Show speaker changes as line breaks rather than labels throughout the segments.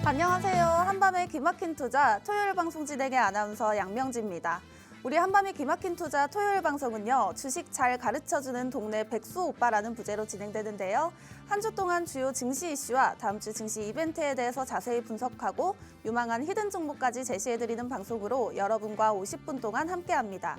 안녕하세요. 한밤의 기막힌 투자 토요일 방송 진행의 아나운서 양명지입니다. 우리 한밤의 기막힌 투자 토요일 방송은요. 주식 잘 가르쳐주는 동네 백수 오빠라는 부제로 진행되는데요. 한 주 동안 주요 증시 이슈와 다음 주 증시 이벤트에 대해서 자세히 분석하고 유망한 히든 종목까지 제시해드리는 방송으로 여러분과 50분 동안 함께합니다.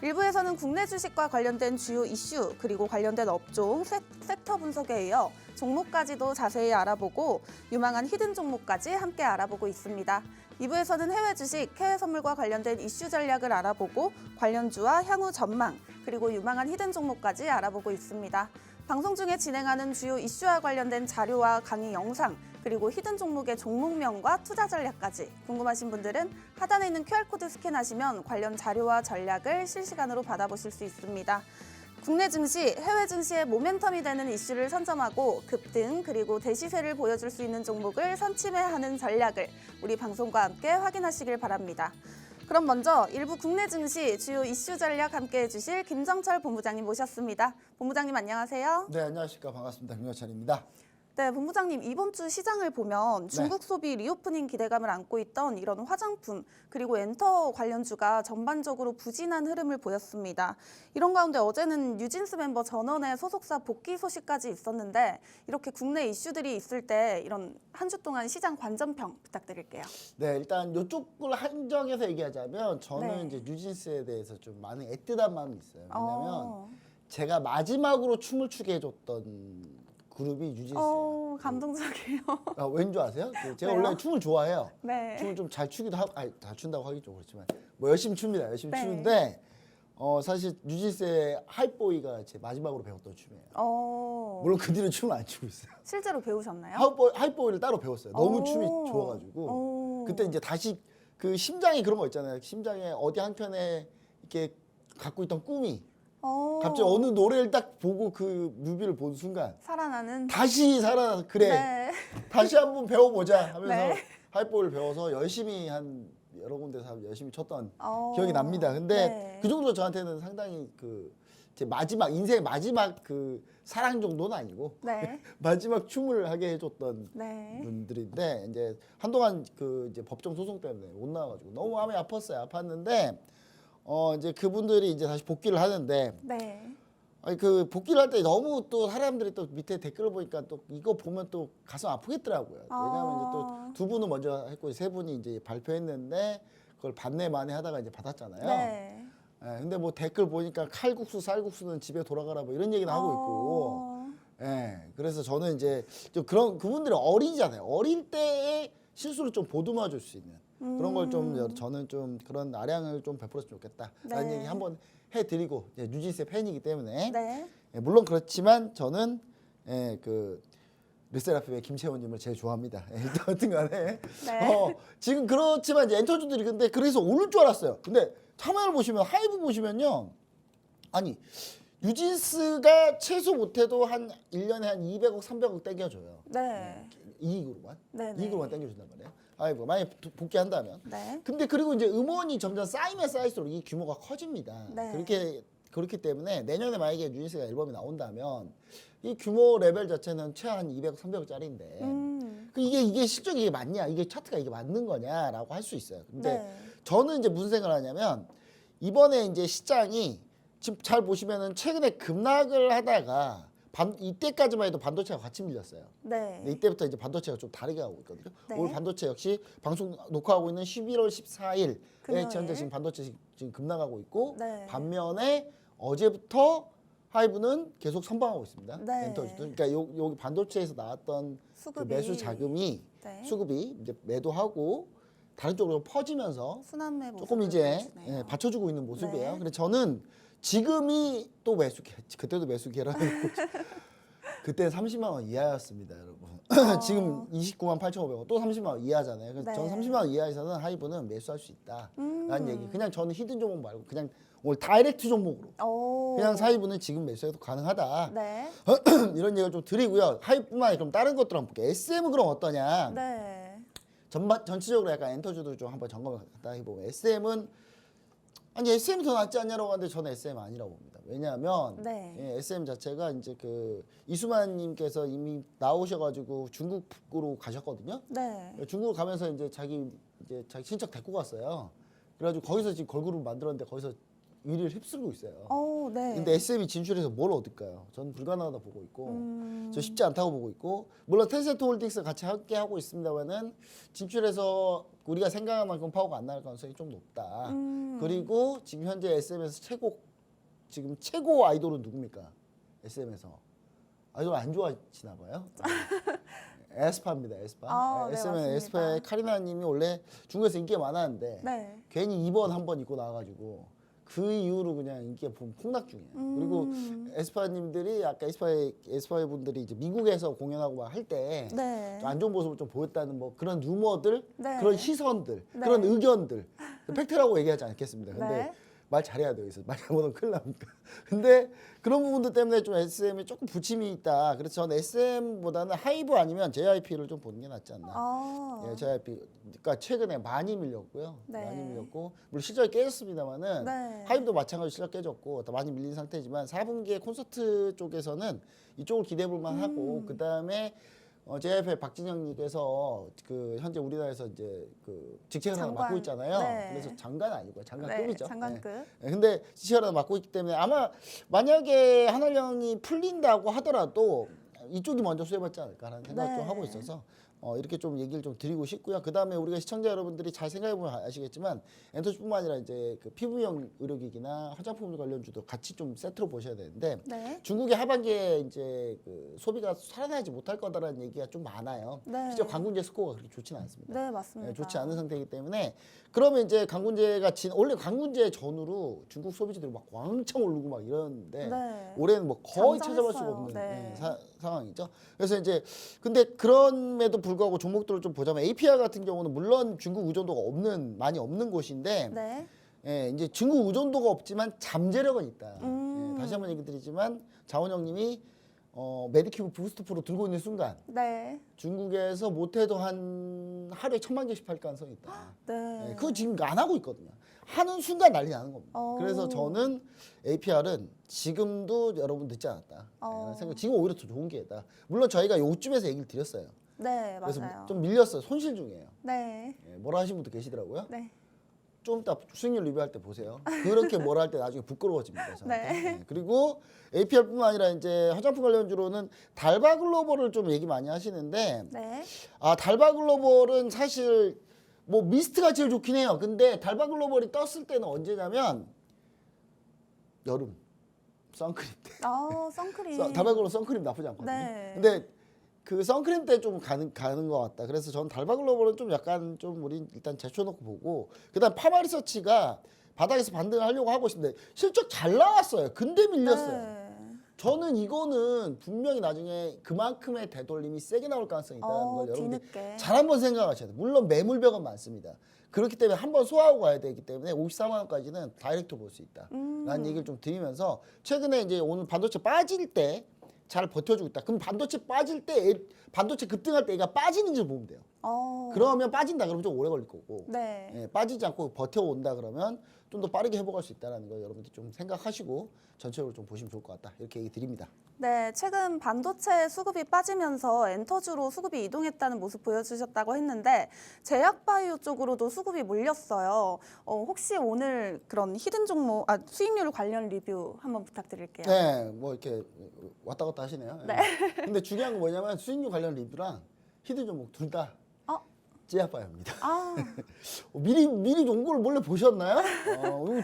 일부에서는 국내 주식과 관련된 주요 이슈 그리고 관련된 업종, 섹터 분석에 이어 종목까지도 자세히 알아보고 유망한 히든 종목까지 함께 알아보고 있습니다. 2부에서는 해외 주식, 해외 선물과 관련된 이슈 전략을 알아보고 관련주와 향후 전망 그리고 유망한 히든 종목까지 알아보고 있습니다. 방송 중에 진행하는 주요 이슈와 관련된 자료와 강의 영상 그리고 히든 종목의 종목명과 투자 전략까지 궁금하신 분들은 하단에 있는 QR코드 스캔하시면 관련 자료와 전략을 실시간으로 받아보실 수 있습니다. 국내 증시, 해외 증시의 모멘텀이 되는 이슈를 선점하고 급등 그리고 대시세를 보여줄 수 있는 종목을 선침해하는 전략을 우리 방송과 함께 확인하시길 바랍니다. 그럼 먼저 일부 국내 증시 주요 이슈 전략 함께 해주실 김정철 본부장님 모셨습니다. 본부장님 안녕하세요.
네, 안녕하십니까. 반갑습니다. 김정철입니다.
네, 본부장님 이번 주 시장을 보면 중국 소비 리오프닝 기대감을 안고 있던 이런 화장품 그리고 엔터 관련주가 전반적으로 부진한 흐름을 보였습니다. 이런 가운데 어제는 뉴진스 멤버 전원의 소속사 복귀 소식까지 있었는데 이렇게 국내 이슈들이 있을 때 이런 한 주 동안 시장 관전평 부탁드릴게요.
네, 일단 이쪽을 한정해서 얘기하자면 저는 이제 뉴진스에 대해서 좀 많은 애틋한 마음이 있어요. 왜냐면 제가 마지막으로 춤을 추게 해줬던 그룹이 뉴진스예요.
감동적이에요.
왠 줄 아세요? 제가
왜요?
원래 춤을 좋아해요.
네.
춤을 좀 잘 추기도 하고, 아니, 잘 춘다고 하기 좀 그렇지만 뭐 열심히 춥니다. 열심히
네.
추는데 사실 뉴진스의 하이보이가 제 마지막으로 배웠던 춤이에요. 물론 그 뒤로 춤을 안 추고 있어요.
실제로 배우셨나요?
하이보이를 따로 배웠어요. 너무 춤이 좋아가지고 그때 이제 다시 그 심장이 그런 거 있잖아요. 심장에 어디 한켠에 이렇게 갖고 있던 꿈이 갑자기 어느 노래를 딱 보고 그 뮤비를 본 순간
살아나는
다시 살아 그래
네.
다시 한번 배워보자 하면서
네.
하이보이를 배워서 열심히 한 여러 군데서 열심히 췄던 기억이 납니다. 근데 그 정도 저한테는 상당히 그 제 마지막 인생 마지막 그 사랑 정도는 아니고 마지막 춤을 하게 해줬던 분들인데 이제 한동안 그 이제 법정 소송 때문에 못 나와가지고 너무 마음이 아팠는데 이제 그분들이 이제 다시 복귀를 하는데 아니 그 복귀를 할 때 너무 또 사람들이 또 밑에 댓글을 보니까 또 이거 보면 또 가슴 아프겠더라고요. 왜냐하면 이제 또 두 분은 먼저 했고 세 분이 이제 발표했는데 그걸 반내 만에 하다가 이제 받았잖아요. 근데 뭐 댓글 보니까 칼국수 쌀국수는 집에 돌아가라 뭐 이런 얘기는 하고 있고. 그래서 저는 이제 좀 그런 그분들이 어리잖아요. 어릴 때의 실수를 좀 보듬어 줄 수 있는 그런 걸 좀 저는 좀 그런 아량을 좀 베풀었으면 좋겠다라는 얘기 한번 해드리고 뉴진스의 팬이기 때문에 물론 그렇지만 저는 그 르세라핌의 김채원님을 제일 좋아합니다. 여튼간에 지금 그렇지만 이제 엔터주들이 근데 그래서 오를 줄 알았어요. 근데 참여를 보시면 하이브 보시면요, 아니 뉴진스가 최소 못해도 한 1년에 한 200억, 300억 땡겨줘요. 이익으로만 이익으로만 땡겨준단 말이에요. 아이고 만약 복귀한다면. 근데 그리고 이제 음원이 점점 쌓이면 쌓일수록 이 규모가 커집니다. 그렇기 때문에 내년에 만약에 뉴진스가 앨범이 나온다면 이 규모 레벨 자체는 최한 200억, 300억짜리인데 이게 실적이 이게 맞냐, 이게 차트가 이게 맞는 거냐라고 할 수 있어요. 근데 저는 이제 무슨 생각을 하냐면 이번에 이제 시장이 지금 잘 보시면은 최근에 급락을 하다가 이때까지만 해도 반도체가 같이 밀렸어요. 이때부터 이제 반도체가 좀 다르게 하고 있거든요. 오늘 반도체 역시 방송 녹화하고 있는 11월 14일에 현재 지금 반도체 지금 급락하고 있고 반면에 어제부터 하이브는 계속 선방하고 있습니다. 엔터주도. 그러니까 여기 반도체에서 나왔던 그 매수 자금이 수급이 이제 매도하고 다른 쪽으로 퍼지면서 조금 이제 받쳐주고 있는 모습이에요. 그래서 저는 지금이 또 매수, 그때도 매수 기회라고 그때 30만 원 이하였습니다, 여러분. 지금 29만 8,500원, 또 30만 원 이하잖아요. 그래서 저는 30만 원 이하에서는 하이브는 매수할 수 있다라는 얘기. 그냥 저는 히든 종목 말고 그냥 오늘 다이렉트 종목으로 그냥 하이브는 지금 매수해도 가능하다. 이런 얘기를 좀 드리고요. 하이브뿐만 아니라 그럼 다른 것들 한번 볼게요. SM은 그럼 어떠냐? 전체적으로 약간 엔터주도 좀 한번 점검을 갖다 해보면 SM은 아니 SM 더 낫지 않냐라고 하는데 저는 SM 아니라고 봅니다. 왜냐하면
네.
예, SM 자체가 이제 그 이수만님께서 이미 나오셔가지고 중국으로 가셨거든요.
네.
중국 가면서 이제 자기 친척 데리고 갔어요. 그래가지고 거기서 지금 걸그룹 만들었는데 거기서 1위를 휩쓸고 있어요.
네.
근데 SM이 진출해서 뭘 얻을까요? 저는 불가능하다 보고 있고, 저 쉽지 않다고 보고 있고, 물론 텐센트 홀딩스 같이 함께 하고 있습니다만은 진출해서 우리가 생각한 만큼 파워가 안 나올 가능성이 좀 높다. 그리고 지금 현재 SM에서 지금 최고 아이돌은 누굽니까? SM에서 아이돌 안 좋아하시나 봐요. 에스파입니다. 에스파.
네,
SM은
맞습니다.
에스파의 카리나님이 원래 중국에서 인기가 많았는데
네.
괜히 2번 한 번 입고 나와가지고 그 이후로 그냥 인기가 폭락 중이에요. 그리고 에스파님들이 아까 에스파의 분들이 이제 미국에서 공연하고 막 할 때
네.
안 좋은 모습을 좀 보였다는 뭐 그런 루머들,
네.
그런 시선들,
네.
그런 의견들 팩트라고 얘기하지 않겠습니다. 근데
네.
말 잘해야 돼요. 여기서 말 잘못하면 큰일 납니다. 근데 그런 부분들 때문에 좀 SM이 조금 부침이 있다. 그래서 저는 SM보다는 하이브 아니면 JYP를 좀 보는 게 낫지 않나. 예, JYP. 그러니까 최근에 많이 밀렸고요.
네.
많이 밀렸고 물론 실적이 깨졌습니다만은
네.
하이브도 마찬가지로 실적 깨졌고 더 많이 밀린 상태지만 4분기에 콘서트 쪽에서는 이쪽을 기대해 볼 만하고 그다음에 JYP의 박진영님께서 그 현재 우리나라에서 이제 그 직책을 하나 맡고 있잖아요.
네.
그래서 장관 아니고요. 장관급이죠.
네, 장관급.
네. 근데 직책을 하나 맡고 있기 때문에 아마 만약에 한활령이 풀린다고 하더라도 이쪽이 먼저 수혜받지 않을까라는 생각
네.
좀 하고 있어서 이렇게 좀 얘기를 좀 드리고 싶고요. 그 다음에 우리가 시청자 여러분들이 잘 생각해 보면 아시겠지만 엔터주뿐만 아니라 이제 그 피부용 의료기기나 화장품 관련주도 같이 좀 세트로 보셔야 되는데
네.
중국의 하반기에 이제 그 소비가 살아나지 못할 거다라는 얘기가 좀 많아요.
네.
실제 관군제 스코어가 그렇게 좋지는 않습니다.
네, 맞습니다.
좋지 않은 상태이기 때문에 그러면 이제 관군제가 원래 관군제 전후로 중국 소비지들이 막 왕창 오르고 막 이러는데
네.
올해는 뭐 거의 찾아볼 수가
잠잠했어요.
없는
네.
상황이죠. 그래서 이제 근데 그럼에도 불구하고 종목들을 좀 보자면 APR 같은 경우는 물론 중국 의존도가 많이 없는 곳인데
네.
예, 이제 중국 의존도가 없지만 잠재력은 있다. 예, 다시 한번 얘기 드리지만 자원형님이 메디큐브 부스트 프로 들고 있는 순간
네.
중국에서 못해도 한 하루에 1000만 개씩 팔 가능성이 있다.
네.
예, 그거 지금 안 하고 있거든요. 하는 순간 난리 나는 겁니다. 그래서 저는 APR은 지금도 여러분 늦지 않았다. 라는 생각. 지금 오히려 더 좋은 기회다. 물론 저희가 요쯤에서 얘기를 드렸어요.
네,
그래서
맞아요.
좀 밀렸어요. 손실 중이에요.
네.
예, 뭐라 하시는 분도 계시더라고요.
네.
좀 이따 수익률 리뷰할 때 보세요. 그렇게 뭐라 할 때 나중에 부끄러워집니다. 저한테.
네.
예, 그리고 APR뿐만 아니라 이제 화장품 관련주로는 달바 글로벌을 좀 얘기 많이 하시는데
네.
달바 글로벌은 사실 뭐 미스트가 제일 좋긴 해요. 근데 달바 글로벌이 떴을 때는 언제냐면 여름 선크림 때.
선크림.
달바 글로벌 선크림 나쁘지 않거든요.
네.
근데 그 선크림 때 좀 가는 것 같다. 그래서 전 달바 글로벌은 좀 약간 좀 우리 일단 제쳐놓고 보고 그다음 파마리서치가 바닥에서 반등을 하려고 하고 있는데 실적 잘 나왔어요. 근데 밀렸어요.
네.
저는 이거는 분명히 나중에 그만큼의 되돌림이 세게 나올 가능성이 있다는 걸 여러분들
뒤늦게.
잘 한번 생각하셔야 돼요. 물론 매물벽은 많습니다. 그렇기 때문에 한번 소화하고 가야 되기 때문에 54만 원까지는 다이렉트로 볼 수 있다. 라는 얘기를 좀 드리면서 최근에 이제 오늘 반도체 빠질 때 잘 버텨주고 있다. 그럼 반도체 빠질 때 반도체 급등할 때 얘가 빠지는지 보면 돼요. 그러면 빠진다 그러면 좀 오래 걸릴 거고
네.
예, 빠지지 않고 버텨온다 그러면 좀 더 빠르게 회복할 수 있다는 거 여러분들 좀 생각하시고 전체적으로 좀 보시면 좋을 것 같다 이렇게 얘기 드립니다.
네, 최근 반도체 수급이 빠지면서 엔터주로 수급이 이동했다는 모습 보여주셨다고 했는데 제약바이오 쪽으로도 수급이 몰렸어요. 혹시 오늘 그런 히든 종목, 수익률 관련 리뷰 한번 부탁드릴게요.
네, 뭐 이렇게 왔다 갔다 하시네요.
네.
근데 중요한 건 뭐냐면 수익률 관련 리뷰랑 히든 종목 둘 다 제약바이오입니다. 미리 농구를 몰래 보셨나요?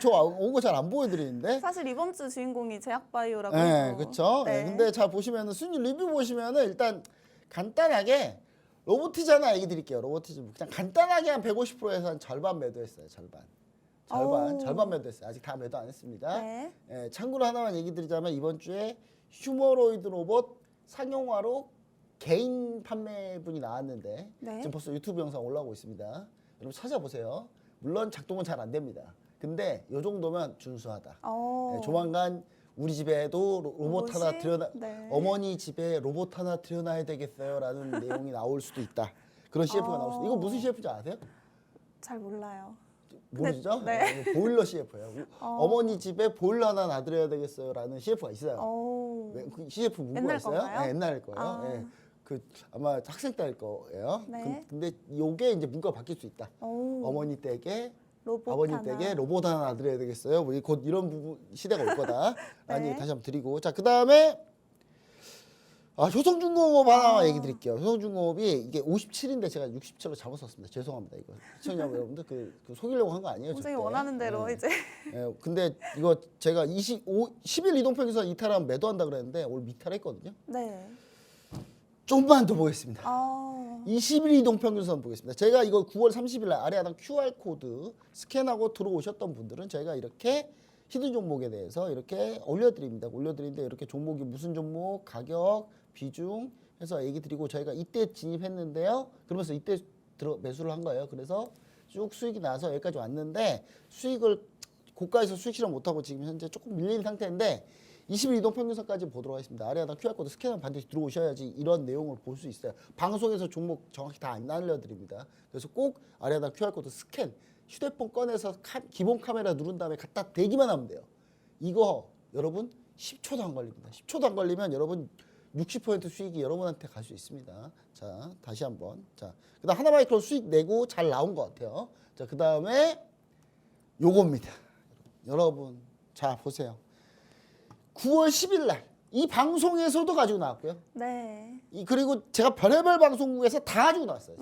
저 온 거 잘 안 보여드리는데.
사실 이번 주 주인공이 제약바이오라고
네,
해서.
그렇죠.
네.
근데 잘 보시면은 수익률 리뷰 보시면은 일단 간단하게 로보티즈 얘기 드릴게요. 로보티즈 그냥 간단하게 한 150%에서 한 절반 매도했어요. 절반 매도했어요. 아직 다 매도 안 했습니다.
네.
예, 참고로 하나만 얘기 드리자면 이번 주에 휴머로이드 로봇 상용화로 개인 판매분이 나왔는데
네.
지금 벌써 유튜브 영상 올라오고 있습니다. 여러분 찾아보세요. 물론 작동은 잘 안 됩니다. 근데 이 정도면 준수하다. 예, 조만간 우리 집에도 로봇 하나
네.
어머니 집에 로봇 하나 들여놔야 되겠어요라는 내용이 나올 수도 있다. 그런 CF가 나올 수도. 이거 무슨 CF인지 아세요?
잘 몰라요.
모르죠?
네.
보일러 CF예요. 어머니 집에 보일러 하나 놔드려야 되겠어요라는 CF가 있어요. 그 CF 문구가
옛날
있어요?
건가요?
네, 옛날 거예요. 네. 그 아마 학생 때일 거예요.
네.
근데 요게 이제 문구가 바뀔 수 있다. 어머니 댁에 아버님 댁에 로봇 하나 놔드려야 되겠어요. 뭐 곧 이런 부분 시대가 올 거다. 라는 얘기 다시 한번 드리고. 자, 그다음에 효성중공업 하나 얘기 드릴게요. 효성중공업이 이게 57인데 제가 67로 잘못 썼습니다. 죄송합니다. 이거 시청자 여러분들 그 속이려고 한 거 아니에요.
선생님
절대.
원하는 대로 이제.
근데 이거 제가 10일 이동평균선 이탈하면 매도한다 그랬는데 오늘 미탈했거든요.
네.
좀만 더 보겠습니다. 20일 이동평균선 보겠습니다. 제가 이거 9월 30일 날 아래 하단 QR코드 스캔하고 들어오셨던 분들은 저희가 이렇게 히든 종목에 대해서 이렇게 올려드립니다. 올려드리는데 이렇게 종목이 무슨 종목, 가격, 비중 해서 얘기 드리고 저희가 이때 진입했는데요. 그러면서 이때 매수를 한 거예요. 그래서 쭉 수익이 나서 여기까지 왔는데 수익을 고가에서 수익 실현 못하고 지금 현재 조금 밀린 상태인데 20일 이동평균선까지 보도록 하겠습니다. 아래 하단 QR코드 스캔하면 반드시 들어오셔야지 이런 내용을 볼 수 있어요. 방송에서 종목 정확히 다 안 알려드립니다. 그래서 꼭 아래 하단 QR코드 스캔 휴대폰 꺼내서 기본 카메라 누른 다음에 갖다 대기만 하면 돼요. 이거 여러분 10초도 안 걸립니다. 10초도 안 걸리면 여러분 60% 수익이 여러분한테 갈 수 있습니다. 자, 다시 한번. 자, 그다음 하나마이크로 수익 내고 잘 나온 것 같아요. 자, 그다음에 요겁니다. 여러분, 자 보세요. 9월 10일 날 이 방송에서도 가지고 나왔고요.
네.
그리고 제가 별의별 방송국에서 다 가지고 나왔어요.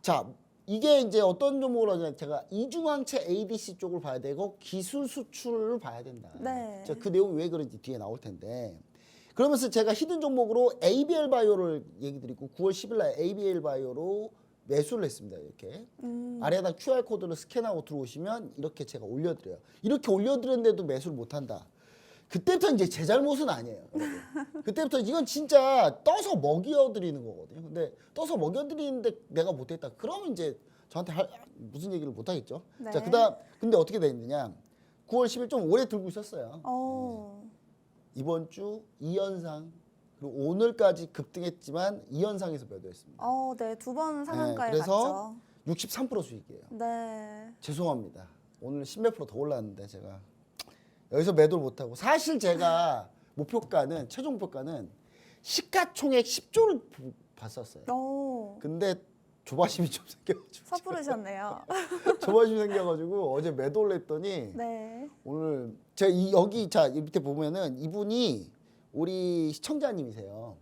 자, 이게 이제 어떤 종목으로 하냐면 제가 이중항체 ADC 쪽을 봐야 되고 기술 수출을 봐야 된다.
네.
자, 그 내용이 왜 그런지 뒤에 나올 텐데. 그러면서 제가 히든 종목으로 ABL 바이오를 얘기 드리고 9월 10일 날 ABL 바이오로 매수를 했습니다. 이렇게. 아래에다 QR코드를 스캔하고 들어오시면 이렇게 제가 올려드려요. 이렇게 올려드렸는데도 매수를 못한다. 그때부터 이제 제 잘못은 아니에요. 여러분. 그때부터 이건 진짜 떠서 먹여드리는 거거든요. 근데 떠서 먹여드리는데 내가 못했다. 그러면 이제 저한테 무슨 얘기를 못하겠죠.
네.
자, 그다음 근데 어떻게 됐느냐. 9월 10일 좀 오래 들고 있었어요. 이번 주 2연상 그리고 오늘까지 급등했지만 2연상에서 매도했습니다.
네, 2번 상한가에
그래서
갔죠.
63% 수익이에요.
네.
죄송합니다. 오늘 10몇 프로 더 올랐는데 제가 여기서 매도를 못하고 사실 제가 목표가는 최종 목표가는 시가총액 10조를 봤었어요. 근데 조바심이 좀 생겨가지고
섣부르셨네요.
조바심이 생겨가지고 어제 매도를 했더니
네.
오늘 제가 여기 자 밑에 보면은 이분이 우리 시청자님이세요.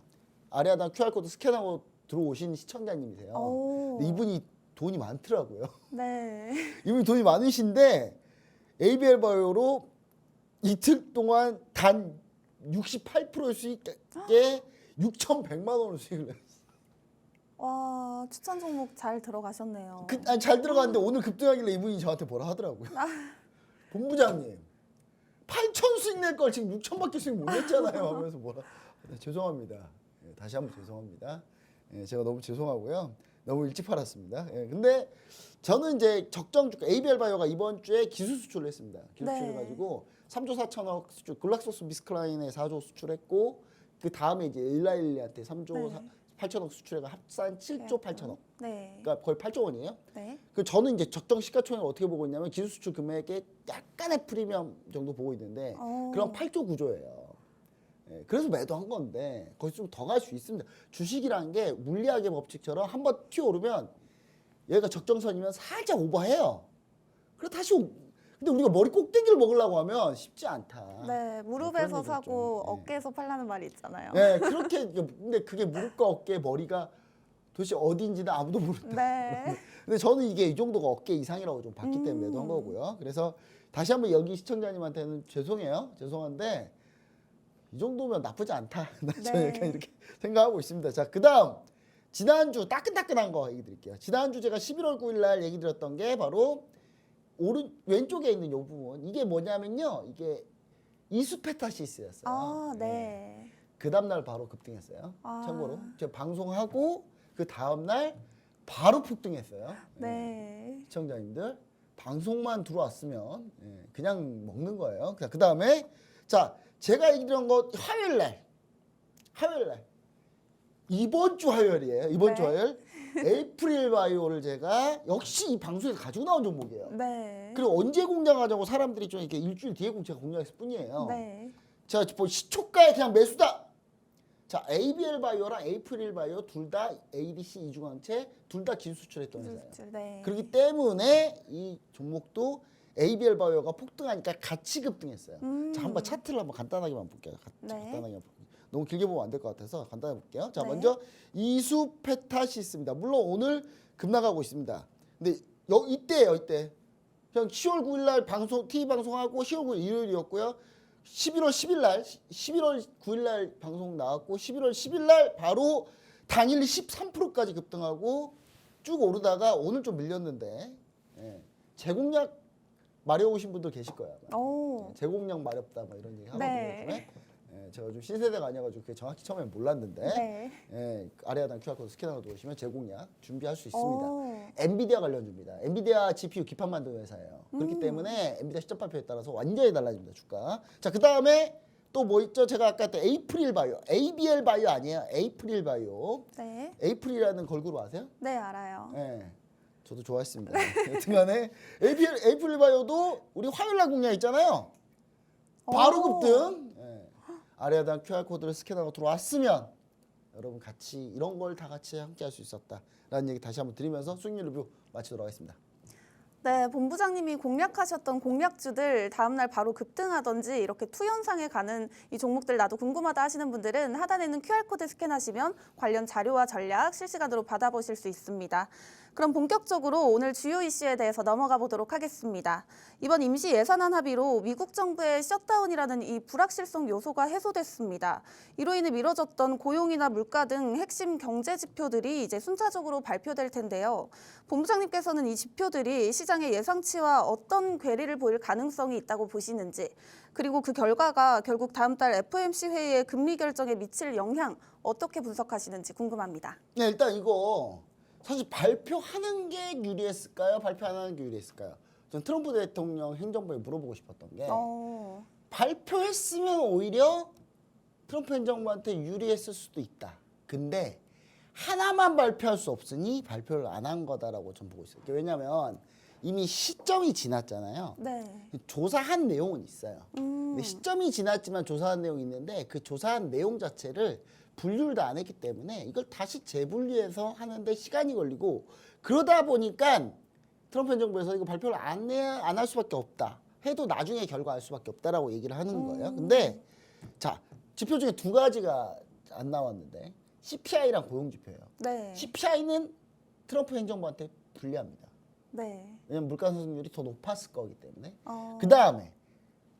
아래 하단 QR코드 스캔하고 들어오신 시청자님이세요. 근데 이분이 돈이 많더라고요.
네.
이분이 돈이 많으신데 ABL 바이오로 이틀 동안 단 68%의 수익에 6,100만 원을 수익을 냈어요.
와, 추천 종목 잘 들어가셨네요.
잘 들어갔는데 오늘 급등하길래 이분이 저한테 뭐라 하더라고요. 본부장님, 8천 수익 낼 걸 지금 6천밖에 수익 못 냈잖아요 하면서 뭐라. 네, 죄송합니다. 네, 다시 한번 죄송합니다. 네, 제가 너무 죄송하고요. 너무 일찍 팔았습니다. 예, 근데 저는 이제 적정 주가 ABL 바이오가 이번 주에 기술 수출을 했습니다. 기술 수출을 가지고 3조 4천억 수출, 글락소스 미스클라인에 4조 수출했고 그 다음에 이제 일라일리한테 3조 8천억 수출해가 합산 7조 8천억.
네.
그러니까 거의 8조 원이에요.
네.
그 저는 이제 적정 시가총액을 어떻게 보고 있냐면 기술 수출 금액에 약간의 프리미엄 정도 보고 있는데 그럼 8조 구조예요. 예, 그래서 매도한 건데 거기 좀 더 갈 수 있습니다. 주식이라는 게 물리학의 법칙처럼 한번 튀어오르면 여기가 적정선이면 살짝 오버해요. 그래 다시 근데 우리가 머리 꼭대기를 먹으려고 하면 쉽지 않다.
네, 무릎에서 사고 어깨에서 팔라는 말이 있잖아요.
네, 그렇게 근데 그게 무릎과 어깨, 머리가 도대체 어디인지는 아무도 모른다.
네.
근데 저는 이게 이 정도가 어깨 이상이라고 좀 봤기 때문에 매도한 거고요. 그래서 다시 한번 여기 시청자님한테는 죄송해요. 죄송한데 이 정도면 나쁘지 않다. 저는 약간 이렇게 생각하고 있습니다. 자, 그다음 지난주 따끈따끈한 거 얘기 드릴게요. 지난주 제가 11월 9일 날 얘기 드렸던 게 바로 왼쪽에 있는 이 부분. 이게 뭐냐면요. 이게 이수페타시스였어요.
네.
그 다음날 바로 급등했어요. 참고로 제가 방송하고 그 다음날 바로 폭등했어요.
네.
시청자님들 방송만 들어왔으면 그냥 먹는 거예요. 그 다음에 자 제가 얘기드린 거 화요일 날 이번 주 화요일이에요. 이번 주 화요일 에이프릴 바이오를 제가 역시 이 방송에서 가지고 나온 종목이에요.
네.
그리고 언제 공략하자고 사람들이 좀 이렇게 일주일 뒤에 제가 공략했을 뿐이에요.
네.
자, 뭐 시초가에 그냥 매수다. 자, ABL 바이오랑 에이프릴 바이오 둘 다 ADC 이중항체 둘 다 기술 수출했던 회사예요.
네.
그렇기 때문에 이 종목도 ABL 바이오가 폭등하니까 같이 급등했어요. 자, 한번 차트를 한번 간단하게만 볼게요. 간단하게만 볼게요. 너무 길게 보면 안 될 것 같아서 간단하게 볼게요. 자,
네.
먼저 이수페타시스입니다. 물론 오늘 급락하고 있습니다. 근데 이때예요, 이때. 그냥 10월 9일 날 방송 TV 방송하고 10월 9일 일요일이었고요. 11월 9일 날 방송 나왔고 11월 10일 날 바로 당일 13%까지 급등하고 쭉 오르다가 오늘 좀 밀렸는데 제공약 마려우신 분들 계실 거예요. 제공약 마렵다 뭐 이런 얘기 하거든요.
네.
제가 좀 신세대가 아니어가지고 그게 정확히 처음에 몰랐는데 아래 하단 QR코드 스캐너로 들어오시면 제공약 준비할 수 있습니다. 엔비디아 관련주입니다. 엔비디아 GPU 기판 만드는 회사예요. 그렇기 때문에 엔비디아 시점 발표에 따라서 완전히 달라집니다. 주가. 자, 그 다음에 또 뭐 있죠? 제가 아까 했던 에이프릴 바이오, ABL 바이오 아니에요. 에이프릴 바이오.
네.
에이프릴이라는 걸그룹 아세요?
네, 알아요.
네. 저도 좋아했습니다. 여튼간에 에이프릴 바이오도 우리 화요일 날 공략 있잖아요. 바로 급등. 아래 하단 QR코드를 스캔하고 들어왔으면 여러분 같이 이런 걸 다 같이 함께 할 수 있었다라는 얘기 다시 한번 드리면서 수익률 리뷰 마치도록 하겠습니다.
네, 본부장님이 공략하셨던 공략주들 다음날 바로 급등하던지 이렇게 투현상에 가는 이 종목들 나도 궁금하다 하시는 분들은 하단에 있는 QR코드 스캔하시면 관련 자료와 전략 실시간으로 받아보실 수 있습니다. 그럼 본격적으로 오늘 주요 이슈에 대해서 넘어가 보도록 하겠습니다. 이번 임시 예산안 합의로 미국 정부의 셧다운이라는 이 불확실성 요소가 해소됐습니다. 이로 인해 미뤄졌던 고용이나 물가 등 핵심 경제 지표들이 이제 순차적으로 발표될 텐데요. 본부장님께서는 이 지표들이 시장의 예상치와 어떤 괴리를 보일 가능성이 있다고 보시는지, 그리고 그 결과가 결국 다음 달 FOMC 회의의 금리 결정에 미칠 영향 어떻게 분석하시는지 궁금합니다.
네, 일단 이거 사실 발표하는 게 유리했을까요? 발표 안 하는 게 유리했을까요? 전 트럼프 대통령 행정부에 물어보고 싶었던 게 발표했으면 오히려 트럼프 행정부한테 유리했을 수도 있다. 근데 하나만 발표할 수 없으니 발표를 안 한 거다라고 전 보고 있어요. 왜냐하면 이미 시점이 지났잖아요.
네.
조사한 내용은 있어요. 근데 시점이 지났지만 조사한 내용이 있는데 그 조사한 내용 자체를 분류를 다 안 했기 때문에 이걸 다시 재분류해서 하는데 시간이 걸리고 그러다 보니까 트럼프 행정부에서 이거 발표를 안 할 수밖에 없다. 해도 나중에 결과 알 수밖에 없다라고 얘기를 하는 거예요. 근데 자, 지표 중에 두 가지가 안 나왔는데 CPI랑 고용지표예요.
네.
CPI는 트럼프 행정부한테 불리합니다.
네.
왜냐면 물가 상승률이 더 높았을 거기 때문에.
어.
그 다음에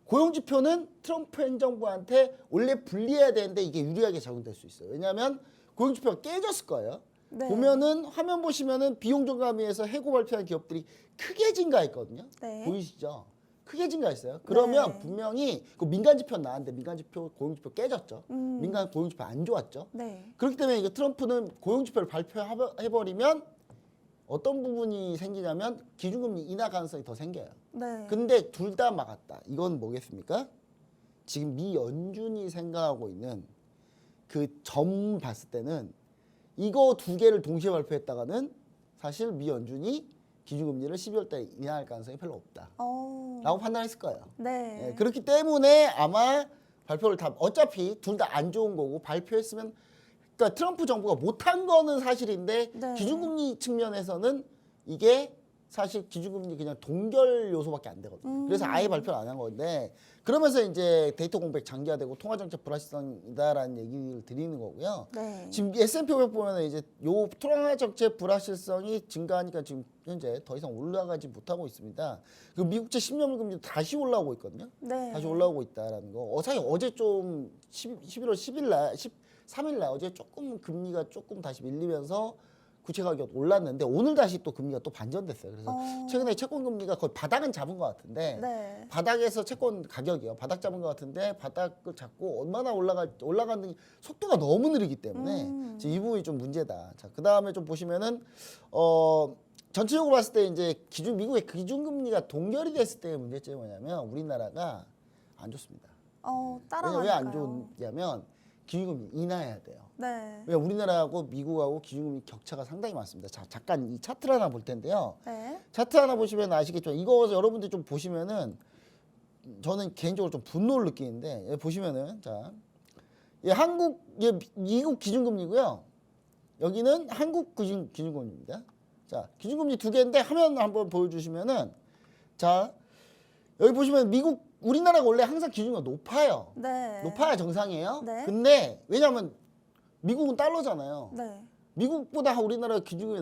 고용지표는 트럼프 행정부한테 원래 불리해야 되는데 이게 유리하게 작용될 수 있어요. 왜냐하면 고용지표가 깨졌을 거예요.
네.
보면은 화면 보시면은 비용 증감위에서 해고 발표한 기업들이 크게 증가했거든요.
네.
보이시죠? 크게 증가했어요. 그러면
네.
분명히 그 민간 지표 나왔는데 민간 지표 고용지표 깨졌죠. 민간 고용지표 안 좋았죠.
네.
그렇기 때문에 이게 트럼프는 고용지표를 발표해버리면 어떤 부분이 생기냐면 기준금리 인하 가능성이 더 생겨요.
네.
근데 둘 다 막았다. 이건 뭐겠습니까? 지금 미 연준이 생각하고 있는 그 점 봤을 때는 이거 두 개를 동시에 발표했다가는 사실 미 연준이 기준금리를 12월 달에 인하할 가능성이 별로 없다. 라고 판단했을 거예요.
네.
예, 그렇기 때문에 아마 발표를 다 어차피 둘 다 안 좋은 거고 발표했으면 그러니까 트럼프 정부가 못한 거는 사실인데
네.
기준금리 측면에서는 이게 사실 기준금리 그냥 동결 요소밖에 안 되거든요. 그래서 아예 발표를 안 한 건데 그러면서 이제 데이터 공백 장기화되고 통화정책 불확실성이다라는 얘기를 드리는 거고요.
네.
지금 S&P 500 보면 이제 요 통화정책 불확실성이 증가하니까 지금 현재 더 이상 올라가지 못하고 있습니다. 그 미국제 10년물 금리도 다시 올라오고 있거든요.
네.
다시 올라오고 있다라는 거. 사실 어제 좀 11월 10일 날, 13일 날 어제 조금 금리가 조금 다시 밀리면서 구체 가격 올랐는데 오늘 다시 또 금리가 또 반전됐어요. 그래서 최근에 채권 금리가 거의 바닥은 잡은 것 같은데
네.
바닥에서 채권 가격이요. 바닥 잡은 것 같은데 바닥을 잡고 얼마나 올라가는 속도가 너무 느리기 때문에 지금 이 부분이 좀 문제다. 자, 그 다음에 좀 보시면은 전체적으로 봤을 때 이제 미국의 기준금리가 동결이 됐을 때의 문제점이 뭐냐면 우리나라가 안 좋습니다.
따라가니까요.
왜 안 좋냐면 기준금리 인하해야 돼요.
네.
왜냐면 우리나라하고 미국하고 기준금리 격차가 상당히 많습니다. 자, 잠깐 이 차트를 하나 볼 텐데요.
네.
차트 하나 보시면 아시겠죠? 이거 여러분들 좀 보시면은 저는 개인적으로 좀 분노를 느끼는데 여기 보시면은 자, 미국 기준금리고요. 여기는 한국 기준금리입니다. 자, 기준금리 두 개인데 화면 한번 보여주시면은 자, 여기 보시면 우리나라가 원래 항상 기준금리가 높아요.
네.
높아야 정상이에요.
네.
근데 왜냐하면 미국은 달러잖아요.
네.
미국보다 우리나라 기준금리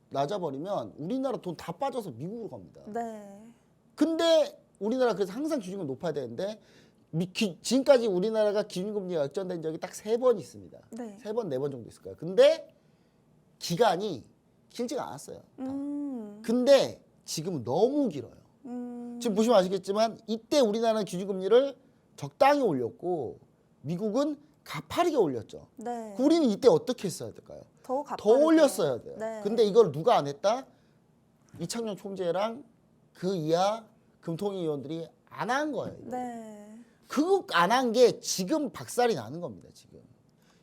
낮아버리면 우리나라 돈 다 빠져서 미국으로 갑니다.
네.
근데 우리나라 그래서 항상 기준금리 높아야 되는데 지금까지 우리나라가 기준금리가 역전된 적이 딱 3번 있습니다.
네.
3번, 4번 정도 있을 거예요. 근데 기간이 길지가 않았어요. 근데 지금은 너무 길어요. 지금 보시면 아시겠지만 이때 우리나라는 기준금리를 적당히 올렸고 미국은 가파르게 올렸죠.
네.
우리는 이때 어떻게 했어야 될까요?
더
더 올렸어야 돼요.
네.
근데 이걸 누가 안 했다? 이창용 총재랑 그 이하 금통위원들이 안 한 거예요. 이거.
네.
그거 안 한 게 지금 박살이 나는 겁니다. 지금.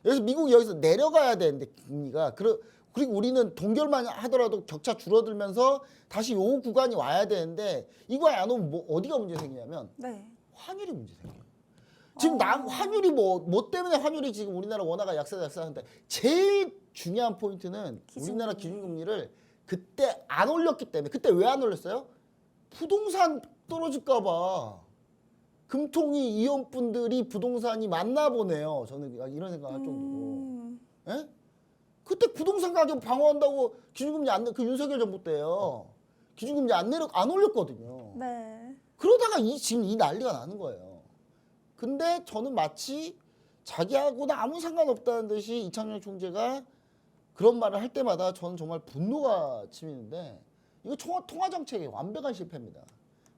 그래서 미국이 여기서 내려가야 되는데 금리가 그리고 우리는 동결만 하더라도 격차 줄어들면서 다시 요 구간이 와야 되는데 이거 안 오면 어디가 문제 생기냐면
네.
환율이 문제 생겨요. 지금 환율이 뭐 때문에 환율이 지금 우리나라 원화가 약세하는데 제일 중요한 포인트는 우리나라 기준금리를 그때 안 올렸기 때문에. 그때 왜 안 올렸어요? 부동산 떨어질까 봐. 금통위 위원분들이 부동산이 맞나 보네요. 저는 이런 생각할 정도로. 예? 그때 부동산 가격 방어한다고 기준금리 그 윤석열 정부 때요. 기준금리 안 올렸거든요.
네.
그러다가 지금 이 난리가 나는 거예요. 근데 저는 마치 자기하고는 아무 상관없다는 듯이 이창용 총재가 그런 말을 할 때마다 저는 정말 분노가 치미는데 이거 통화정책의 완벽한 실패입니다.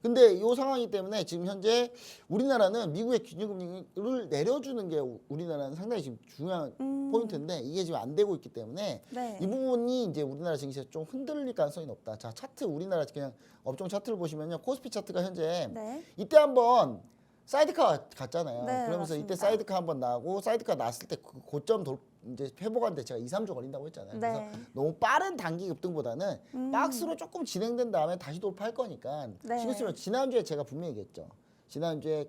근데 이 상황이기 때문에 지금 현재 우리나라는 미국의 기준금리를 내려주는 게 우리나라는 상당히 지금 중요한 포인트인데 이게 지금 안 되고 있기 때문에
네.
이 부분이 이제 우리나라 증시에 좀 흔들릴 가능성이 높다. 자, 차트 우리나라 그냥 업종 차트를 보시면요. 코스피 차트가 현재
네.
이때 한번 사이드카 갔잖아요.
네,
그러면서
맞습니다.
이때 사이드카 한번 나고 사이드카 났을 때 그 고점 이제 회복하는데 제가 2, 3주 걸린다고 했잖아요.
네.
그래서 너무 빠른 단기 급등보다는 박스로 조금 진행된 다음에 다시 돌파할 거니까
네.
신경 쓰면 지난주에 제가 분명히 얘기했죠. 지난주에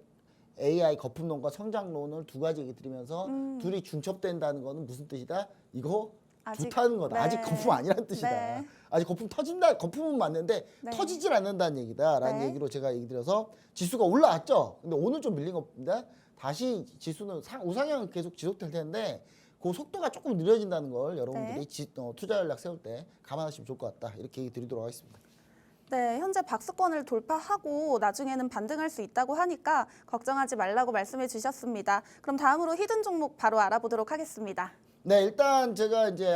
AI 거품론과 성장론을 두 가지 얘기 드리면서 둘이 중첩된다는 거는 무슨 뜻이다? 이거 좋다는 거다.
네.
아직 거품 아니란 뜻이다.
네.
아직 거품 터진다. 거품은 맞는데
네.
터지질 않는다는 얘기다라는
네.
얘기로 제가 얘기 드려서 지수가 올라왔죠. 근데 오늘 좀 밀린 겁니다. 다시 지수는 우상향 계속 지속될 텐데 그 속도가 조금 느려진다는 걸 여러분들이 투자 전략 세울 때 감안하시면 좋을 것 같다. 이렇게 얘기 드리도록 하겠습니다.
네, 현재 박스권을 돌파하고 나중에는 반등할 수 있다고 하니까 걱정하지 말라고 말씀해 주셨습니다. 그럼 다음으로 히든 종목 바로 알아보도록 하겠습니다.
네, 일단 제가 이제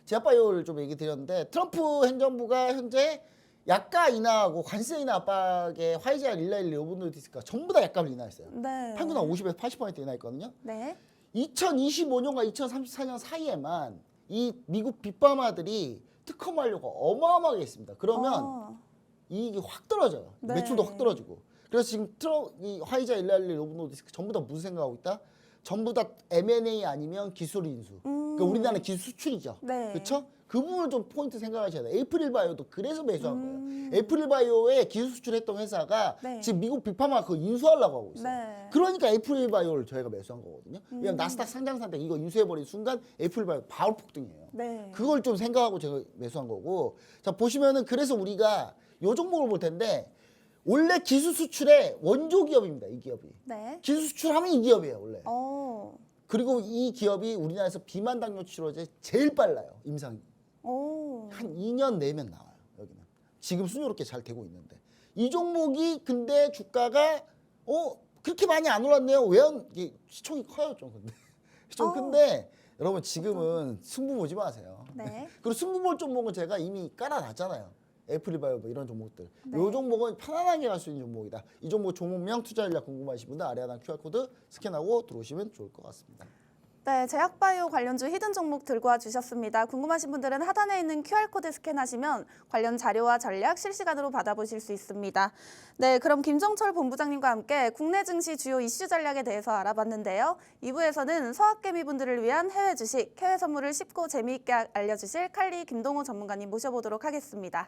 제약바이오를 좀 얘기 드렸는데 트럼프 행정부가 현재 약가 인하하고 관세 인하 압박에 화이자, 릴라일, 노보노디스크가 전부 다 약값을 인하했어요.
네.
평균 한 50에서 80% 인하했거든요.
네.
2025년과 2034년 사이에만 이 미국 빅파마들이 특허 완료가 어마어마하게 있습니다. 그러면 이익이 확 떨어져요.
네.
매출도 확 떨어지고. 그래서 지금 이 화이자, 일랄리, 노보노디스크 전부 다 무슨 생각하고 있다? 전부 다 M&A 아니면 기술 인수. 그러니까 우리나라는 기술 수출이죠.
네.
그렇죠? 그 부분을 좀 포인트 생각하셔야 돼요. 에이프릴 바이오도 그래서 매수한 거예요. 에이프릴 바이오에 기술 수출했던 회사가
네.
지금 미국 빅파마가 그거 인수하려고 하고 있어요.
네.
그러니까 에이프릴 바이오를 저희가 매수한 거거든요. 왜냐면 나스닥 상장사인데 이거 인수해버린 순간 에이프릴 바이오 바로 폭등해요.
네.
그걸 좀 생각하고 제가 매수한 거고. 자, 보시면은 그래서 우리가 요 종목을 볼 텐데 원래 기술 수출의 원조 기업입니다. 이 기업이.
네.
기술 수출하면 이 기업이에요, 원래.
오.
그리고 이 기업이 우리나라에서 비만 당뇨 치료제 제일 빨라요. 임상이.
오.
한 2년 내면 나와요. 여기는. 지금 순조롭게 잘 되고 있는데. 이 종목이 근데 주가가 그렇게 많이 안 올랐네요. 이게 시총이 커요, 좀 근데. 좀 큰데 여러분 지금은 승부 보지 마세요.
네.
그리고 승부 볼 종목은 제가 이미 깔아놨잖아요. 애플리바이오 뭐 이런 종목들.
네.
이 종목은 편안하게 갈 수 있는 종목이다. 이 종목 종목명 투자 전략 궁금하신 분들 아래 하단 QR코드 스캔하고 들어오시면 좋을 것 같습니다.
네, 제약바이오 관련주 히든 종목 들고 와주셨습니다. 궁금하신 분들은 하단에 있는 QR코드 스캔하시면 관련 자료와 전략 실시간으로 받아보실 수 있습니다. 네, 그럼 김정철 본부장님과 함께 국내 증시 주요 이슈 전략에 대해서 알아봤는데요. 2부에서는 서학개미분들을 위한 해외 주식, 해외 선물을 쉽고 재미있게 알려주실 칼리 김동호 전문가님 모셔보도록 하겠습니다.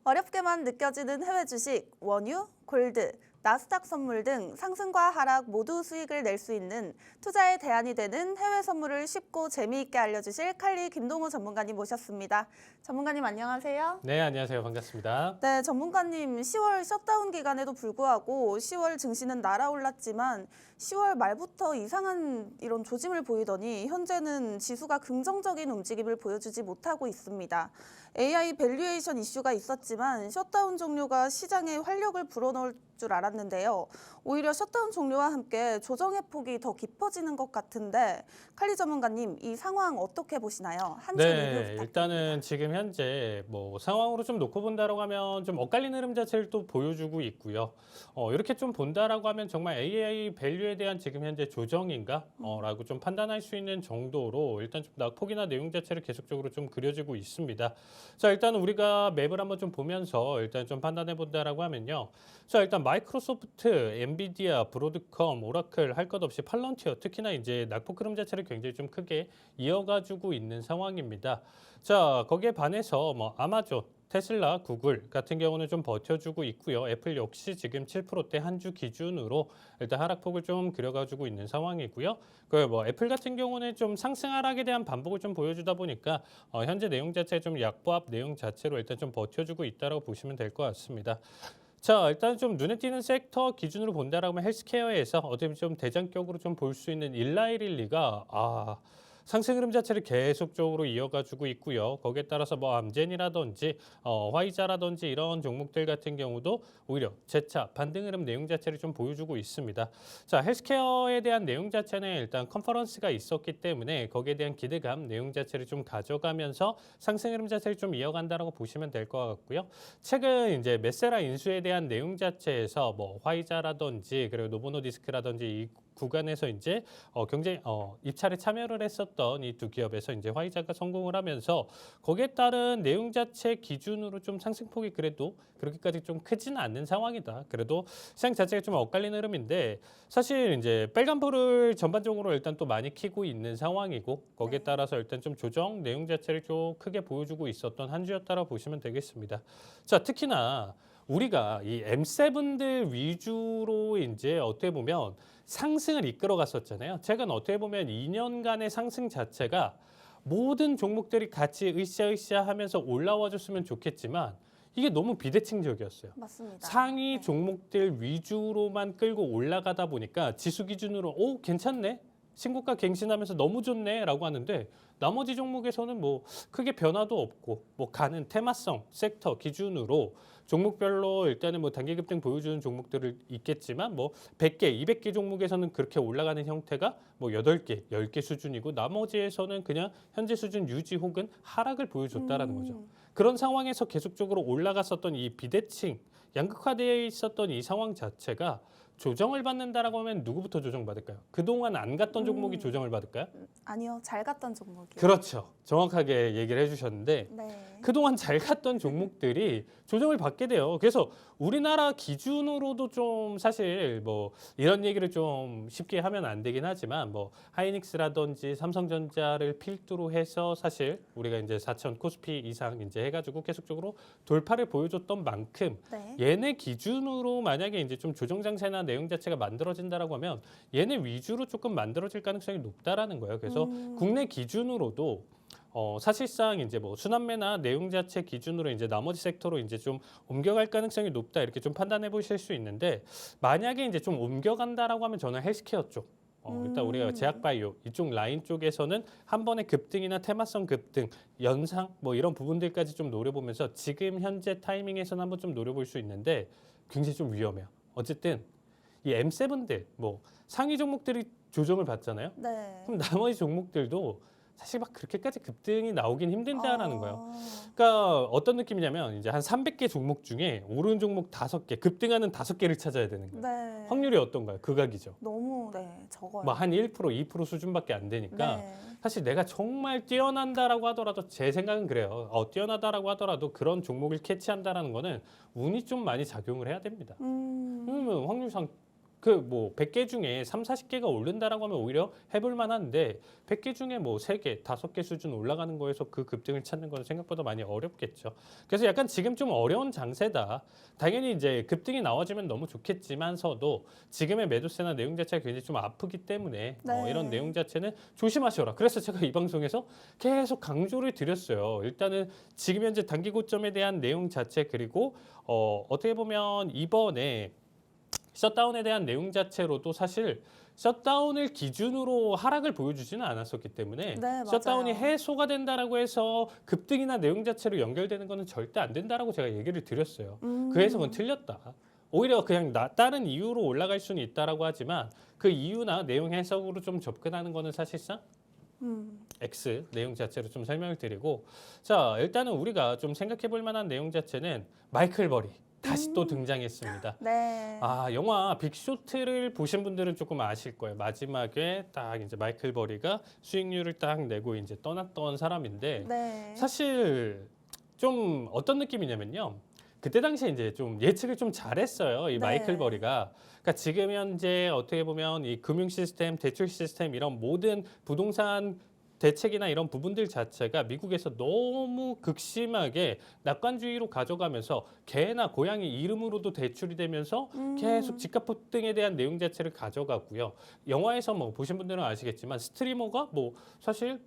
어렵게만 느껴지는 해외 주식, 원유, 골드, 나스닥 선물 등 상승과 하락 모두 수익을 낼 수 있는 투자의 대안이 되는 해외 선물을 쉽고 재미있게 알려주실 칼리 김동호 전문가님 모셨습니다. 전문가님 안녕하세요.
네, 안녕하세요. 반갑습니다.
네, 전문가님 10월 셧다운 기간에도 불구하고 10월 증시는 날아올랐지만 10월 말부터 이상한 이런 조짐을 보이더니 현재는 지수가 긍정적인 움직임을 보여주지 못하고 있습니다. AI 밸류에이션 이슈가 있었지만 셧다운 종료가 시장에 활력을 불어넣을 줄 알았는데요. 오히려 셧다운 종료와 함께 조정의 폭이 더 깊어지는 것 같은데 칼리 전문가님 이 상황 어떻게 보시나요? 한 줄 리뷰 부탁드립니다.
일단은 지금 현재 뭐 상황으로 좀 놓고 본다라고 하면 좀 엇갈린 흐름 자체를 또 보여주고 있고요. 이렇게 좀 본다라고 하면 정말 AI 밸류에 대한 지금 현재 조정인가? 라고 좀 판단할 수 있는 정도로 일단 좀 낙폭이나 내용 자체를 계속적으로 좀 그려지고 있습니다. 자, 일단 우리가 맵을 한번 좀 보면서 일단 좀 판단해 본다라고 하면요. 자, 일단 마이크로소프트, 엔비디아, 브로드컴, 오라클 할 것 없이 팔런티어 특히나 이제 낙폭 흐름 자체를 굉장히 좀 크게 이어가지고 있는 상황입니다. 자, 거기에 반해서 뭐 아마존, 테슬라, 구글 같은 경우는 좀 버텨주고 있고요. 애플 역시 지금 7%대 한 주 기준으로 일단 하락폭을 좀 그려가지고 있는 상황이고요. 그 뭐 애플 같은 경우는 좀 상승 하락에 대한 반복을 좀 보여주다 보니까 현재 내용 자체 좀 약보합 내용 자체로 일단 좀 버텨주고 있다라고 보시면 될 것 같습니다. 자, 일단 좀 눈에 띄는 섹터 기준으로 본다라고 하면 헬스케어에서 어떻게 보면 좀 대장격으로 좀 볼 수 있는 일라이릴리가 상승 흐름 자체를 계속적으로 이어가지고 있고요. 거기에 따라서 뭐 암젠이라든지 화이자라든지 이런 종목들 같은 경우도 오히려 재차 반등 흐름 내용 자체를 좀 보여주고 있습니다. 자, 헬스케어에 대한 내용 자체는 일단 컨퍼런스가 있었기 때문에 거기에 대한 기대감 내용 자체를 좀 가져가면서 상승 흐름 자체를 좀 이어간다라고 보시면 될 것 같고요. 최근 이제 메세라 인수에 대한 내용 자체에서 뭐 화이자라든지 그리고 노보노디스크라든지 이 구간에서 이제 굉장히 입찰에 참여를 했었던 이 두 기업에서 이제 화이자가 성공을 하면서 거기에 따른 내용 자체 기준으로 좀 상승폭이 그래도 그렇게까지 좀 크지는 않는 상황이다. 그래도 시장 자체가 좀 엇갈리는 흐름인데 사실 이제 빨간불을 전반적으로 일단 또 많이 켜고 있는 상황이고 거기에 따라서 일단 좀 조정 내용 자체를 좀 크게 보여주고 있었던 한 주였다라고 보시면 되겠습니다. 자, 특히나 우리가 이 M7들 위주로 이제 어떻게 보면 상승을 이끌어 갔었잖아요. 최근 어떻게 보면 2년간의 상승 자체가 모든 종목들이 같이 으쌰으쌰 하면서 올라와 줬으면 좋겠지만 이게 너무 비대칭적이었어요.
맞습니다.
상위 종목들 위주로만 끌고 올라가다 보니까 지수 기준으로 괜찮네? 신고가 갱신하면서 너무 좋네 라고 하는데 나머지 종목에서는 뭐 크게 변화도 없고 뭐 가는 테마성 섹터 기준으로 종목별로 일단은 뭐 단기 급등 보여주는 종목들을 있겠지만 뭐 100개, 200개 종목에서는 그렇게 올라가는 형태가 뭐 8개, 10개 수준이고 나머지에서는 그냥 현재 수준 유지 혹은 하락을 보여줬다라는 거죠. 그런 상황에서 계속적으로 올라갔었던 이 비대칭, 양극화되어 있었던 이 상황 자체가 조정을 받는다라고 하면 누구부터 조정받을까요? 그동안 안 갔던 종목이 조정을 받을까요?
아니요, 잘 갔던 종목이요.
그렇죠. 정확하게 얘기를 해주셨는데
네.
그동안 잘 갔던 종목들이 조정을 받게 돼요. 그래서 우리나라 기준으로도 좀 사실 뭐 이런 얘기를 좀 쉽게 하면 안 되긴 하지만 뭐 하이닉스라든지 삼성전자를 필두로 해서 사실 우리가 이제 4천 코스피 이상 이제 해가지고 계속적으로 돌파를 보여줬던 만큼
네.
얘네 기준으로 만약에 이제 좀 조정 장세나 내용 자체가 만들어진다라고 하면 얘네 위주로 조금 만들어질 가능성이 높다라는 거예요. 그래서 국내 기준으로도 사실상 이제 뭐 순환매나 내용 자체 기준으로 이제 나머지 섹터로 이제 좀 옮겨갈 가능성이 높다 이렇게 좀 판단해 보실 수 있는데 만약에 이제 좀 옮겨간다라고 하면 저는 헬스케어 쪽. 일단 우리가 제약바이오 이쪽 라인 쪽에서는 한 번의 급등이나 테마성 급등, 연상 뭐 이런 부분들까지 좀 노려보면서 지금 현재 타이밍에서는 한번 좀 노려볼 수 있는데 굉장히 좀 위험해요. 어쨌든 이 M7들 뭐 상위 종목들이 조정을 받잖아요.
네.
그럼 나머지 종목들도 사실 막 그렇게까지 급등이 나오긴 힘들다라는 거예요. 그러니까 어떤 느낌이냐면 이제 한 300개 종목 중에 오른 종목 5개, 급등하는 5개를 찾아야 되는 거예요.
네.
확률이 어떤가요? 극악이죠.
너무 적어요.
뭐 한 1%, 2% 수준밖에 안 되니까
네.
사실 내가 정말 뛰어난다라고 하더라도 제 생각은 그래요. 뛰어나다라고 하더라도 그런 종목을 캐치한다라는 거는 운이 좀 많이 작용을 해야 됩니다. 그러면 확률상 그 뭐 100개 중에 3, 40개가 오른다라고 하면 오히려 해볼 만한데 100개 중에 뭐 3개, 5개 수준 올라가는 거에서 그 급등을 찾는 건 생각보다 많이 어렵겠죠. 그래서 약간 지금 좀 어려운 장세다. 당연히 이제 급등이 나와주면 너무 좋겠지만서도 지금의 매도세나 내용 자체가 굉장히 좀 아프기 때문에
네.
이런 내용 자체는 조심하셔라. 그래서 제가 이 방송에서 계속 강조를 드렸어요. 일단은 지금 현재 단기 고점에 대한 내용 자체 그리고 어떻게 보면 이번에 셧다운에 대한 내용 자체로도 사실 셧다운을 기준으로 하락을 보여주지는 않았었기 때문에
네,
셧다운이
맞아요.
해소가 된다라고 해서 급등이나 내용 자체로 연결되는 거는 절대 안 된다라고 제가 얘기를 드렸어요. 그 해석은 틀렸다. 오히려 그냥 다른 이유로 올라갈 수는 있다라고 하지만 그 이유나 내용 해석으로 좀 접근하는 거는 사실상 X 내용 자체로 좀 설명을 드리고 자 일단은 우리가 좀 생각해 볼 만한 내용 자체는 마이클 버리 다시 또 등장했습니다.
네.
영화 빅쇼트를 보신 분들은 조금 아실 거예요. 마지막에 딱 이제 마이클 버리가 수익률을 딱 내고 이제 떠났던 사람인데
네.
사실 좀 어떤 느낌이냐면요. 그때 당시에 이제 좀 예측을 좀 잘했어요. 이
네.
마이클 버리가. 그러니까 지금 현재 어떻게 보면 이 금융 시스템, 대출 시스템 이런 모든 부동산 대책이나 이런 부분들 자체가 미국에서 너무 극심하게 낙관주의로 가져가면서 개나 고양이 이름으로도 대출이 되면서 계속 집값 폭등에 대한 내용 자체를 가져가고요. 영화에서 뭐 보신 분들은 아시겠지만 스트리머가 뭐 사실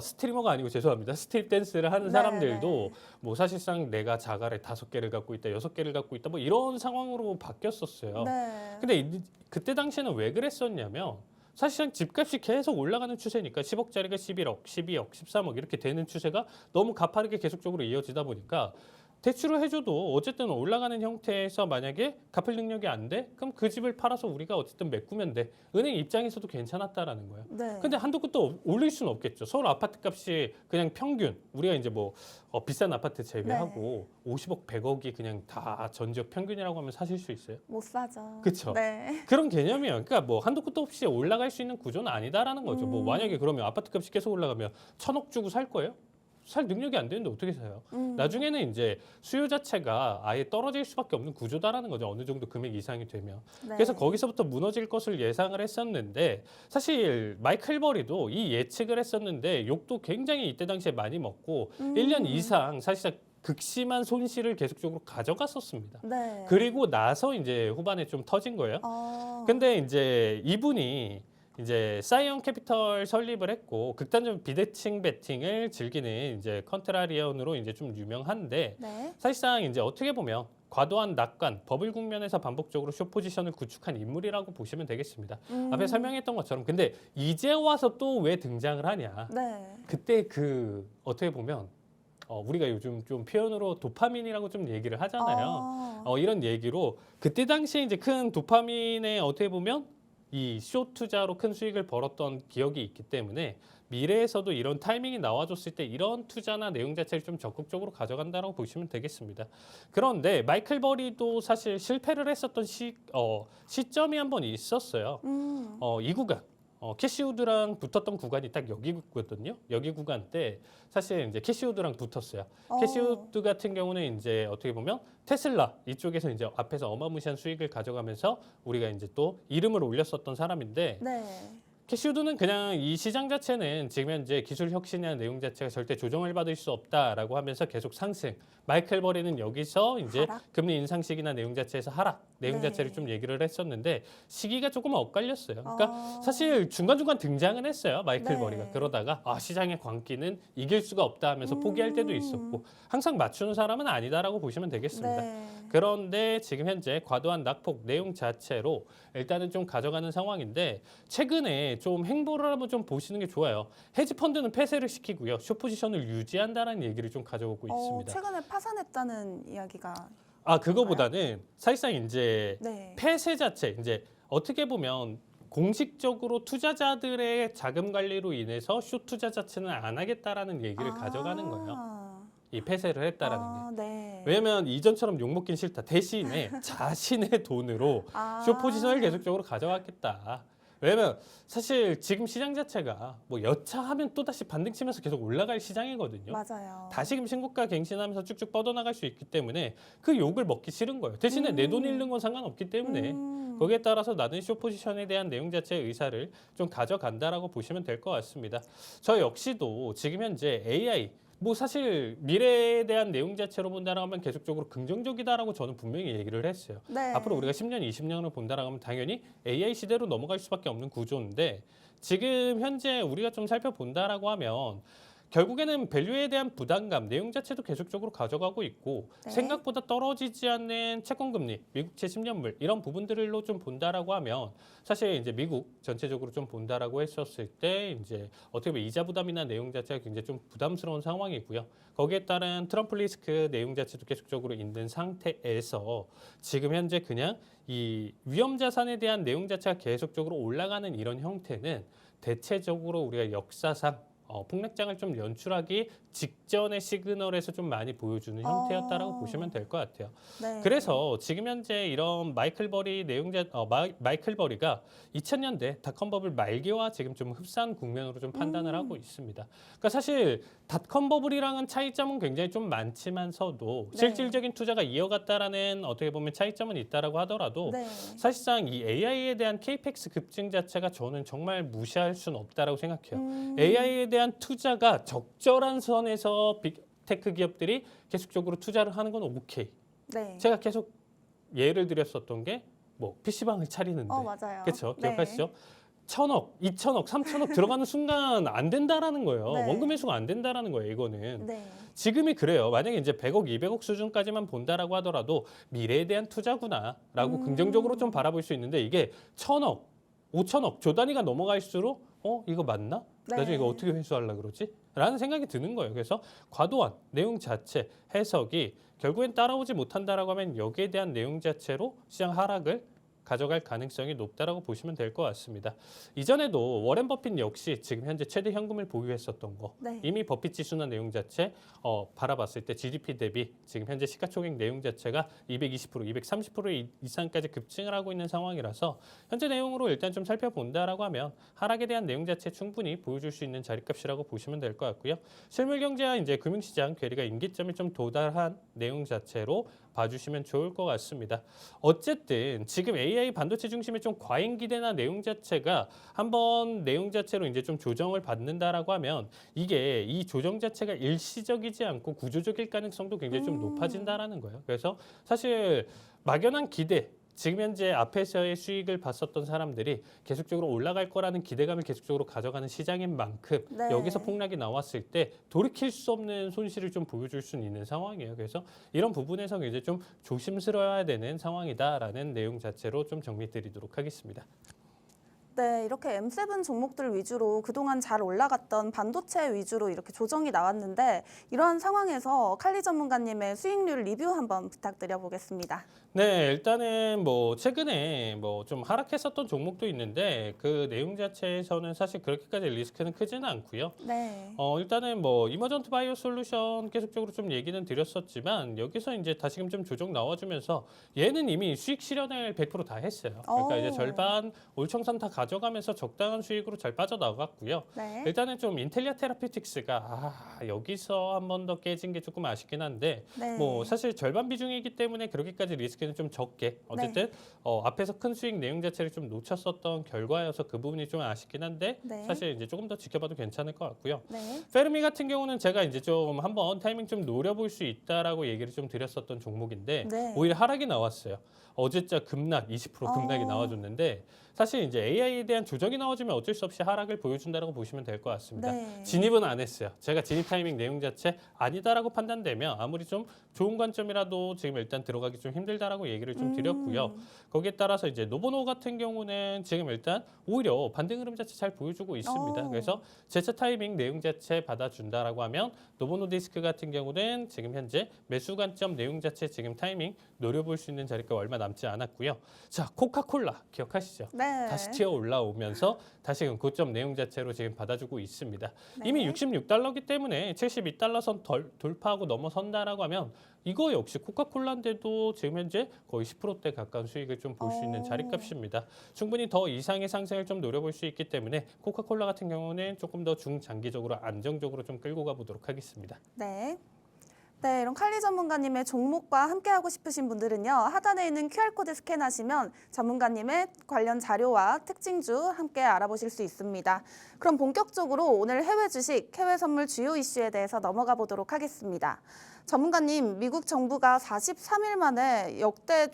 스트리머가 아니고 죄송합니다. 스트립 댄스를 하는 사람들도 뭐 사실상 내가 자가를 5개를 갖고 있다, 6개를 갖고 있다 뭐 이런 상황으로 바뀌었었어요.
네.
근데 그때 당시에는 왜 그랬었냐면 사실상 집값이 계속 올라가는 추세니까 10억짜리가 11억, 12억, 13억 이렇게 되는 추세가 너무 가파르게 계속적으로 이어지다 보니까 대출을 해줘도 어쨌든 올라가는 형태에서 만약에 갚을 능력이 안 돼? 그럼 그 집을 팔아서 우리가 어쨌든 메꾸면 돼. 은행 입장에서도 괜찮았다라는 거예요.
네.
근데 한도 끝도 올릴 수는 없겠죠. 서울 아파트 값이 그냥 평균 우리가 이제 뭐 비싼 아파트 제외하고 50억, 100억이 그냥 다 전 지역 평균이라고 하면 사실 수 있어요?
못 사죠.
그쵸.
네.
그런 개념이에요. 그러니까 뭐 한도 끝도 없이 올라갈 수 있는 구조는 아니다라는 거죠. 뭐 만약에 그러면 아파트 값이 계속 올라가면 1,000억 주고 살 거예요? 살 능력이 안 되는데 어떻게 사요? 나중에는 이제 수요 자체가 아예 떨어질 수밖에 없는 구조다라는 거죠. 어느 정도 금액 이상이 되면.
네.
그래서 거기서부터 무너질 것을 예상을 했었는데 사실 마이클 버리도 이 예측을 했었는데 욕도 굉장히 이때 당시에 많이 먹고 1년 이상 사실상 극심한 손실을 계속적으로 가져갔었습니다.
네.
그리고 나서 이제 후반에 좀 터진 거예요. 근데 이제 이분이 이제 사이언 캐피털 설립을 했고 극단적 비대칭 베팅을 즐기는 이제 컨트라리언으로 이제 좀 유명한데
네.
사실상 이제 어떻게 보면 과도한 낙관, 버블 국면에서 반복적으로 숏 포지션을 구축한 인물이라고 보시면 되겠습니다. 앞에 설명했던 것처럼 근데 이제 와서 또 왜 등장을 하냐?
네.
그때 그 어떻게 보면 우리가 요즘 좀 표현으로 도파민이라고 좀 얘기를 하잖아요. 이런 얘기로 그때 당시에 이제 큰 도파민의 어떻게 보면 이 숏 투자로 큰 수익을 벌었던 기억이 있기 때문에 미래에서도 이런 타이밍이 나와줬을 때 이런 투자나 내용 자체를 좀 적극적으로 가져간다고 보시면 되겠습니다. 그런데 마이클 버리도 사실 실패를 했었던 시점이 한 번 있었어요. 이 구간. 캐시우드랑 붙었던 구간이 딱 여기거든요. 여기 구간 때 사실 이제 캐시우드랑 붙었어요. 캐시우드 같은 경우는 이제 어떻게 보면 테슬라 이쪽에서 이제 앞에서 어마무시한 수익을 가져가면서 우리가 이제 또 이름을 올렸었던 사람인데
네.
캐시우드는 그냥 이 시장 자체는 지금 현재 기술 혁신이라는 내용 자체가 절대 조정을 받을 수 없다라고 하면서 계속 상승. 마이클 버리는 여기서 이제
하락?
금리 인상 시기나 내용 자체에서 하락 내용
네.
자체를 좀 얘기를 했었는데 시기가 조금 엇갈렸어요. 그러니까 사실 중간중간 등장은 했어요. 마이클
네.
버리가. 그러다가 시장의 광기는 이길 수가 없다 하면서 포기할 때도 있었고 항상 맞추는 사람은 아니다라고 보시면 되겠습니다.
네.
그런데 지금 현재 과도한 낙폭 내용 자체로 일단은 좀 가져가는 상황인데 최근에 좀 행보를 한번 좀 보시는 게 좋아요. 헤지 펀드는 폐쇄를 시키고요. 숏 포지션을 유지한다는 얘기를 좀 가져오고 있습니다.
최근에 파산했다는 이야기가
그거보다는 사실상 이제
네.
폐쇄 자체 이제 어떻게 보면 공식적으로 투자자들의 자금 관리로 인해서 숏 투자 자체는 안 하겠다라는 얘기를 가져가는 거예요. 이 폐쇄를 했다라는 게.
네.
왜냐면 이전처럼 욕먹긴 싫다. 대신에 자신의 돈으로 숏 포지션을 계속적으로 가져왔겠다. 왜냐면 사실 지금 시장 자체가 뭐 여차하면 또다시 반등 치면서 계속 올라갈 시장이거든요.
맞아요.
다시금 신고가 갱신하면서 쭉쭉 뻗어나갈 수 있기 때문에 그 욕을 먹기 싫은 거예요. 대신에 내 돈 잃는 건 상관없기 때문에 거기에 따라서 나는 숏 포지션에 대한 내용 자체의 의사를 좀 가져간다라고 보시면 될 것 같습니다. 저 역시도 지금 현재 AI 뭐 사실 미래에 대한 내용 자체로 본다라고 하면 계속적으로 긍정적이다라고 저는 분명히 얘기를 했어요.
네.
앞으로 우리가 10년, 20년을 본다라고 하면 당연히 AI 시대로 넘어갈 수밖에 없는 구조인데 지금 현재 우리가 좀 살펴본다라고 하면 결국에는 밸류에 대한 부담감, 내용 자체도 계속적으로 가져가고 있고
네.
생각보다 떨어지지 않는 채권금리, 미국채 10년물 이런 부분들로 좀 본다라고 하면 사실 이제 미국 전체적으로 좀 본다라고 했었을 때 이제 어떻게 보면 이자 부담이나 내용 자체가 굉장히 좀 부담스러운 상황이고요. 거기에 따른 트럼프 리스크 내용 자체도 계속적으로 있는 상태에서 지금 현재 그냥 이 위험 자산에 대한 내용 자체가 계속적으로 올라가는 이런 형태는 대체적으로 우리가 역사상 폭락장을 좀 연출하기 직전의 시그널에서 좀 많이 보여주는 형태였다라고 보시면 될 것 같아요.
네.
그래서 지금 현재 이런 마이클 버리 마이클 버리가 2000년대 닷컴 버블 말기와 지금 좀 흡사한 국면으로 좀 판단을 하고 있습니다. 그러니까 사실 닷컴 버블이랑은 차이점은 굉장히 좀 많지만서도
네.
실질적인 투자가 이어갔다라는 어떻게 보면 차이점은 있다라고 하더라도
네.
사실상 이 AI에 대한 KPX 급증 자체가 저는 정말 무시할 수는 없다라고 생각해요. AI에 대한 투자가 적절한 선에서 빅테크 기업들이 계속적으로 투자를 하는 건 오케이.
네.
제가 계속 예를 드렸었던 게 뭐 PC방을 차리는데
맞아요.
그렇죠.
네.
기억하시죠? 1,000억, 2,000억, 3,000억 들어가는 순간 안 된다라는 거예요.
네.
원금 회수가 안 된다라는 거예요, 이거는.
네.
지금이 그래요. 만약에 이제 100억, 200억 수준까지만 본다라고 하더라도 미래에 대한 투자구나라고 긍정적으로 좀 바라볼 수 있는데 이게 1,000억, 5,000억 조 단위가 넘어갈수록 이거 맞나?
네.
나중에 이거 어떻게 회수하려고 그러지? 라는 생각이 드는 거예요. 그래서 과도한 내용 자체 해석이 결국엔 따라오지 못한다라고 하면 여기에 대한 내용 자체로 시장 하락을 가져갈 가능성이 높다라고 보시면 될 것 같습니다. 이전에도 워렌 버핏 역시 지금 현재 최대 현금을 보유했었던 거
네.
이미 버핏 지수나 내용 자체 바라봤을 때 GDP 대비 지금 현재 시가총액 내용 자체가 220%, 230% 이상까지 급증을 하고 있는 상황이라서 현재 내용으로 일단 좀 살펴본다라고 하면 하락에 대한 내용 자체 충분히 보여줄 수 있는 자리값이라고 보시면 될 것 같고요. 실물 경제와 이제 금융시장 괴리가 임기점에 좀 도달한 내용 자체로 봐주시면 좋을 것 같습니다. 어쨌든 지금 AI 반도체 중심의 좀 과잉 기대나 내용 자체가 한번 내용 자체로 이제 좀 조정을 받는다라고 하면 이게 이 조정 자체가 일시적이지 않고 구조적일 가능성도 굉장히 좀 높아진다라는 거예요. 그래서 사실 막연한 기대 지금 현재 앞에서의 수익을 봤었던 사람들이 계속적으로 올라갈 거라는 기대감을 계속적으로 가져가는 시장인 만큼
네.
여기서 폭락이 나왔을 때 돌이킬 수 없는 손실을 좀 보여줄 수는 있는 상황이에요. 그래서 이런 부분에서 이제 좀 조심스러워야 되는 상황이다라는 내용 자체로 좀 정리드리도록 하겠습니다.
네, 이렇게 M7 종목들 위주로 그동안 잘 올라갔던 반도체 위주로 이렇게 조정이 나왔는데 이러한 상황에서 칼리 전문가님의 수익률 리뷰 한번 부탁드려 보겠습니다.
네, 일단은 뭐 최근에 뭐 좀 하락했었던 종목도 있는데 그 내용 자체에서는 사실 그렇게까지 리스크는 크지는 않고요.
네.
일단은 뭐 이머전트 바이오 솔루션 계속적으로 좀 얘기는 드렸었지만 여기서 이제 다시금 좀 조정 나와주면서 얘는 이미 수익 실현을 100% 다 했어요. 그러니까 이제 절반 올 청산 다 가져가면서 적당한 수익으로 잘 빠져나갔고요.
네.
일단은 좀 인텔리아 테라피틱스가 여기서 한 번 더 깨진 게 조금 아쉽긴 한데
네.
뭐 사실 절반 비중이기 때문에 그렇게까지 리스크 디스크는 좀 적게 어쨌든 앞에서 큰 수익 내용 자체를 좀 놓쳤었던 결과여서 그 부분이 좀 아쉽긴 한데 사실 이제 조금 더 지켜봐도 괜찮을 것 같고요. 페르미 같은 경우는 제가 이제 좀 한번 타이밍 좀 노려볼 수 있다라고 얘기를 좀 드렸었던 종목인데 오히려 하락이 나왔어요. 어제자 급락 20% 급락이 나와줬는데 사실 이제 AI에 대한 조정이 나와주면 어쩔 수 없이 하락을 보여준다라고 보시면 될 것 같습니다. 진입은 안 했어요. 제가 진입 타이밍 내용 자체 아니다라고 판단되면 아무리 좀 좋은 관점이라도 지금 일단 들어가기 좀 힘들다라고 얘기를 좀 드렸고요. 거기에 따라서 이제 노보노 같은 경우는 지금 일단 오히려 반등 흐름 자체 잘 보여주고 있습니다. 그래서 제차 타이밍 내용 자체 받아준다라고 하면 노보노 디스크 같은 경우는 지금 현재 매수 관점 내용 자체 지금 타이밍 노려볼 수 있는 자리가 얼마 남지 않았고요. 자, 코카콜라 기억하시죠? 다시 튀어 올라오면서 다시금 고점 내용 자체로 지금 받아주고 있습니다. 이미 66달러기 때문에 72달러 선 돌파하고 넘어선다라고 하면 이거 역시 코카콜라인데도 지금 현재 거의 10%대 가까운 수익을 좀 볼 수 있는 자리값입니다. 충분히 더 이상의 상승을 좀 노려볼 수 있기 때문에 코카콜라 같은 경우는 조금 더 중장기적으로 안정적으로 좀 끌고 가보도록 하겠습니다.
네, 이런 칼리 전문가님의 종목과 함께하고 싶으신 분들은요. 하단에 있는 QR코드 스캔하시면 전문가님의 관련 자료와 특징주 함께 알아보실 수 있습니다. 그럼 본격적으로 오늘 해외 주식, 해외 선물 주요 이슈에 대해서 넘어가 보도록 하겠습니다. 전문가님, 미국 정부가 43일 만에 역대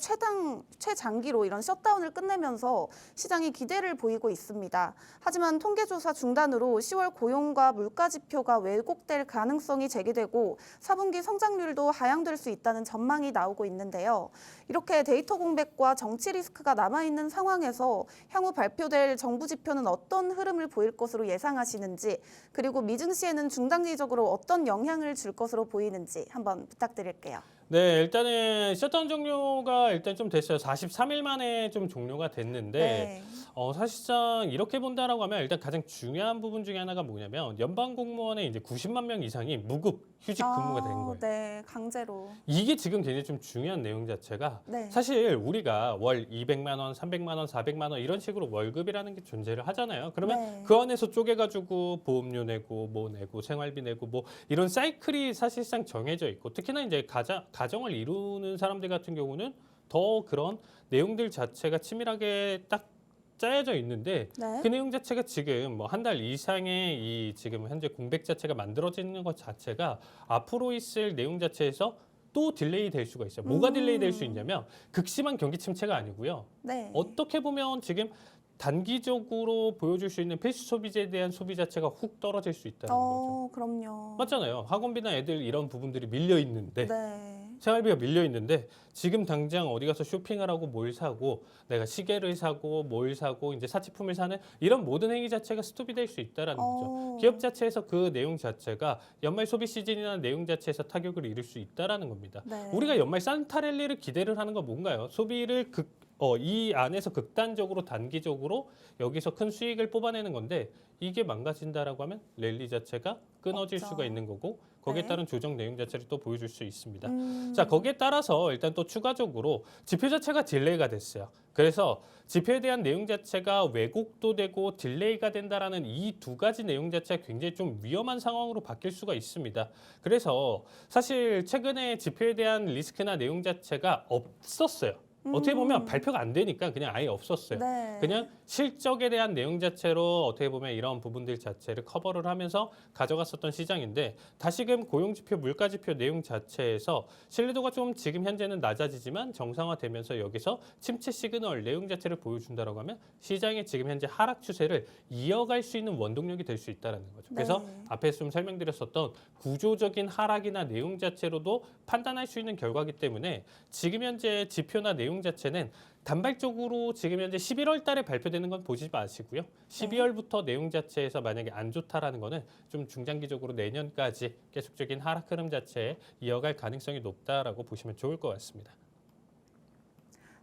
최장기로 이런 셧다운을 끝내면서 시장이 기대를 보이고 있습니다. 하지만 통계조사 중단으로 10월 고용과 물가 지표가 왜곡될 가능성이 제기되고 4분기 성장률도 하향될 수 있다는 전망이 나오고 있는데요. 이렇게 데이터 공백과 정치 리스크가 남아있는 상황에서 향후 발표될 정부 지표는 어떤 흐름을 보일 것으로 예상하시는지, 그리고 미증시에는 중장기적으로 어떤 영향을 줄 것으로 보이는지 한번 부탁드릴게요.
네, 일단은 셧다운 종료가 일단 좀 됐어요. 43일 만에 좀 종료가 됐는데 사실상 이렇게 본다라고 하면 일단 가장 중요한 부분 중에 하나가 뭐냐면 연방 공무원의 이제 90만 명 이상이 무급 휴직 근무가 된 거예요.
네, 강제로.
이게 지금 굉장히 좀 중요한 내용 자체가 사실 우리가 월 200만 원, 300만 원, 400만 원 이런 식으로 월급이라는 게 존재를 하잖아요. 그러면 그 안에서 쪼개가지고 보험료 내고 뭐 내고 생활비 내고 뭐 이런 사이클이 사실상 정해져 있고 특히나 이제 가정을 이루는 사람들 같은 경우는 더 그런 내용들 자체가 치밀하게 딱 짜여져 있는데 그 내용 자체가 지금 뭐 한 달 이상의 이 지금 현재 공백 자체가 만들어지는 것 자체가 앞으로 있을 내용 자체에서 또 딜레이 될 수가 있어요. 뭐가 딜레이 될 수 있냐면 극심한 경기 침체가 아니고요. 어떻게 보면 지금 단기적으로 보여줄 수 있는 필수 소비재에 대한 소비 자체가 훅 떨어질 수 있다는 거죠.
그럼요.
맞잖아요. 학원비나 애들 이런 부분들이 밀려 있는데 생활비가 밀려 있는데 지금 당장 어디 가서 쇼핑을 하고 뭘 사고 내가 시계를 사고 뭘 사고 이제 사치품을 사는 이런 모든 행위 자체가 스톱이 될 수 있다라는 거죠. 기업 자체에서 그 내용 자체가 연말 소비 시즌이나 내용 자체에서 타격을 입을 수 있다라는 겁니다. 우리가 연말 산타랠리를 기대를 하는 건 뭔가요? 소비를 이 안에서 극단적으로 단기적으로 여기서 큰 수익을 뽑아내는 건데 이게 망가진다라고 하면 랠리 자체가 끊어질 수가 있는 거고 거기에 따른 조정 내용 자체를 또 보여줄 수 있습니다. 자, 거기에 따라서 일단 또 추가적으로 지표 자체가 딜레이가 됐어요. 그래서 지표에 대한 내용 자체가 왜곡도 되고 딜레이가 된다라는 이 두 가지 내용 자체가 굉장히 좀 위험한 상황으로 바뀔 수가 있습니다. 그래서 사실 최근에 지표에 대한 리스크나 내용 자체가 없었어요. 어떻게 보면 발표가 안 되니까 그냥 아예 없었어요. 그냥 실적에 대한 내용 자체로 어떻게 보면 이런 부분들 자체를 커버를 하면서 가져갔었던 시장인데 다시금 고용지표, 물가지표 내용 자체에서 신뢰도가 좀 지금 현재는 낮아지지만 정상화되면서 여기서 침체 시그널 내용 자체를 보여준다라고 하면 시장의 지금 현재 하락 추세를 이어갈 수 있는 원동력이 될 수 있다는 거죠. 그래서 앞에서 좀 설명드렸었던 구조적인 하락이나 내용 자체로도 판단할 수 있는 결과이기 때문에 지금 현재 지표나 내용 자체는 단발적으로 지금 현재 11월 달에 발표되는 건 보지 마시고요. 12월부터 내용 자체에서 만약에 안 좋다라는 거는 좀 중장기적으로 내년까지 계속적인 하락 흐름 자체에 이어갈 가능성이 높다라고 보시면 좋을 것 같습니다.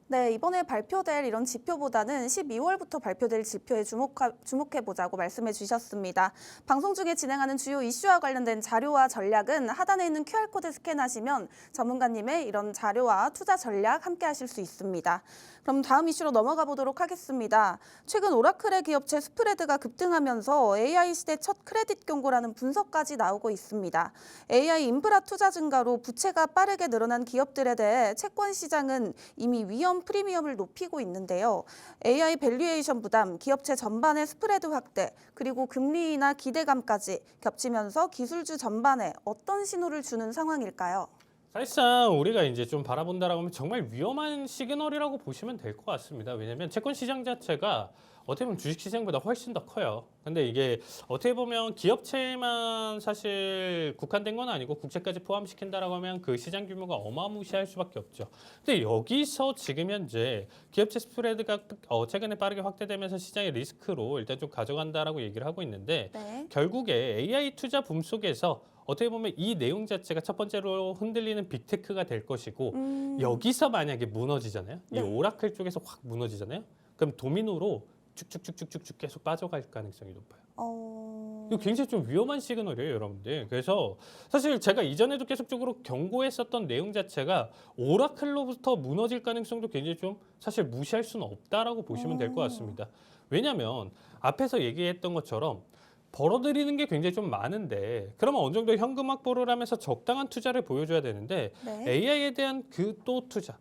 네, 이번에 발표될 이런 지표보다는 12월부터 발표될 지표에 주목해보자고 말씀해 주셨습니다. 방송 중에 진행하는 주요 이슈와 관련된 자료와 전략은 하단에 있는 QR코드 스캔하시면 전문가님의 이런 자료와 투자 전략 함께 하실 수 있습니다. 그럼 다음 이슈로 넘어가 보도록 하겠습니다. 최근 오라클의 기업체 스프레드가 급등하면서 AI 시대 첫 크레딧 경고라는 분석까지 나오고 있습니다. AI 인프라 투자 증가로 부채가 빠르게 늘어난 기업들에 대해 채권 시장은 이미 위험 프리미엄을 높이고 있는데요. AI 밸류에이션 부담, 기업체 전반의 스프레드 확대, 그리고 금리 인하 기대감까지 겹치면서 기술주 전반에 어떤 신호를 주는 상황일까요?
사실상 우리가 이제 좀 바라본다라고 하면 정말 위험한 시그널이라고 보시면 될 것 같습니다. 왜냐하면 채권 시장 자체가 어떻게 보면 주식 시장보다 훨씬 더 커요. 근데 이게 어떻게 보면 기업체만 사실 국한된 건 아니고 국채까지 포함시킨다라고 하면 그 시장 규모가 어마무시할 수밖에 없죠. 근데 여기서 지금 현재 기업체 스프레드가 최근에 빠르게 확대되면서 시장의 리스크로 일단 좀 가져간다라고 얘기를 하고 있는데
네.
결국에 AI 투자 붐 속에서 어떻게 보면 이 내용 자체가 첫 번째로 흔들리는 빅테크가 될 것이고 여기서 만약에 무너지잖아요.
네.
이 오라클 쪽에서 확 무너지잖아요. 그럼 도미노로 쭉쭉쭉쭉쭉 계속 빠져갈 가능성이 높아요. 이거 굉장히 좀 위험한 시그널이에요, 여러분들. 그래서 사실 제가 이전에도 계속적으로 경고했었던 내용 자체가 오라클로부터 무너질 가능성도 굉장히 좀 사실 무시할 수는 없다라고 보시면 될 것 같습니다. 왜냐하면 앞에서 얘기했던 것처럼 벌어들이는 게 굉장히 좀 많은데 그러면 어느 정도 현금 확보를 하면서 적당한 투자를 보여줘야 되는데
네.
AI에 대한 그 또 투자,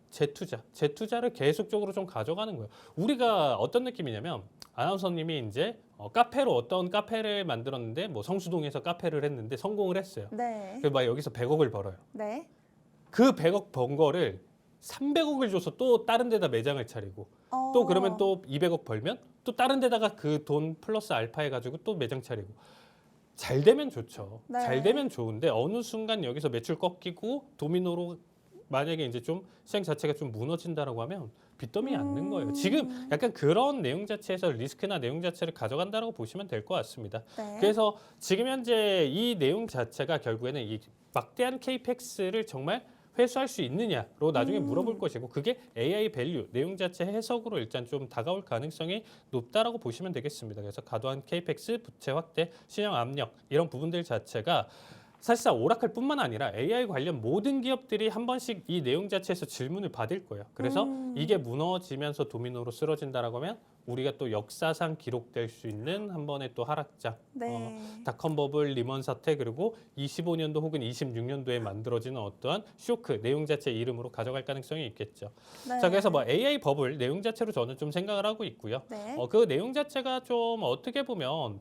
재투자를 계속적으로 좀 가져가는 거예요. 우리가 어떤 느낌이냐면 아나운서님이 이제 카페로 어떤 카페를 만들었는데 뭐 성수동에서 카페를 했는데 성공을 했어요.
네.
그래서 막 여기서 100억을 벌어요.
네.
그 100억 번 거를 300억을 줘서 또 다른 데다 매장을 차리고 또 그러면 또 200억 벌면 또 다른 데다가 그 돈 플러스 알파 해가지고 또 매장 차리고 잘 되면 좋죠.
네.
잘 되면 좋은데 어느 순간 여기서 매출 꺾이고 도미노로 만약에 이제 좀 시장 자체가 좀 무너진다라고 하면 빚더미 앉는 거예요. 지금 약간 그런 내용 자체에서 리스크나 내용 자체를 가져간다라고 보시면 될 것 같습니다.
네.
그래서 지금 현재 이 내용 자체가 결국에는 이 막대한 케이펙스를 정말 회수할 수 있느냐로 나중에 물어볼 것이고 그게 AI 밸류 내용 자체 해석으로 일단 좀 다가올 가능성이 높다라고 보시면 되겠습니다. 그래서 과도한 케이펙스, 부채 확대, 시장 압력 이런 부분들 자체가 사실상 오라클뿐만 아니라 AI 관련 모든 기업들이 한 번씩 이 내용 자체에서 질문을 받을 거예요. 그래서 이게 무너지면서 도미노로 쓰러진다라고 하면 우리가 또 역사상 기록될 수 있는 한 번의 또 하락장,
네.
닷컴 버블, 리먼 사태 그리고 25년도 혹은 26년도에 만들어지는 어떠한 쇼크 내용 자체 이름으로 가져갈 가능성이 있겠죠.
네.
자, 그래서 뭐 AI 버블 내용 자체로 저는 좀 생각을 하고 있고요.
네.
그 내용 자체가 좀 어떻게 보면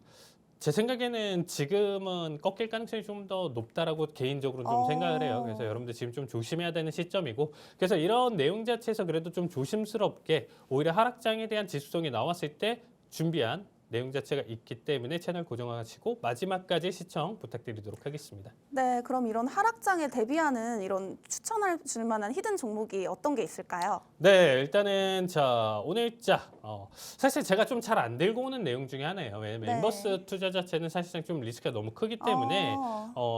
제 생각에는 지금은 꺾일 가능성이 좀 더 높다라고 개인적으로 좀 생각을 해요. 그래서 여러분들 지금 좀 조심해야 되는 시점이고 그래서 이런 내용 자체에서 그래도 좀 조심스럽게 오히려 하락장에 대한 지수성이 나왔을 때 준비한 내용 자체가 있기 때문에 채널 고정하시고 마지막까지 시청 부탁드리도록 하겠습니다.
네, 그럼 이런 하락장에 대비하는 이런 추천할 줄 만한 히든 종목이 어떤 게 있을까요?
네, 일단은 자 오늘자 사실 제가 좀 잘 안 들고 오는 내용 중에 하나예요. 왜냐면
네.
인버스 투자 자체는 사실상 좀 리스크가 너무 크기 때문에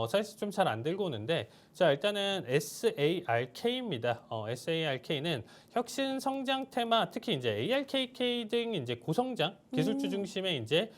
사실 좀 잘 안 들고 오는데 자 일단은 SARK입니다. SARK는 혁신 성장 테마 특히 이제 ARKK 등 이제 고성장 기술주 중심의 이제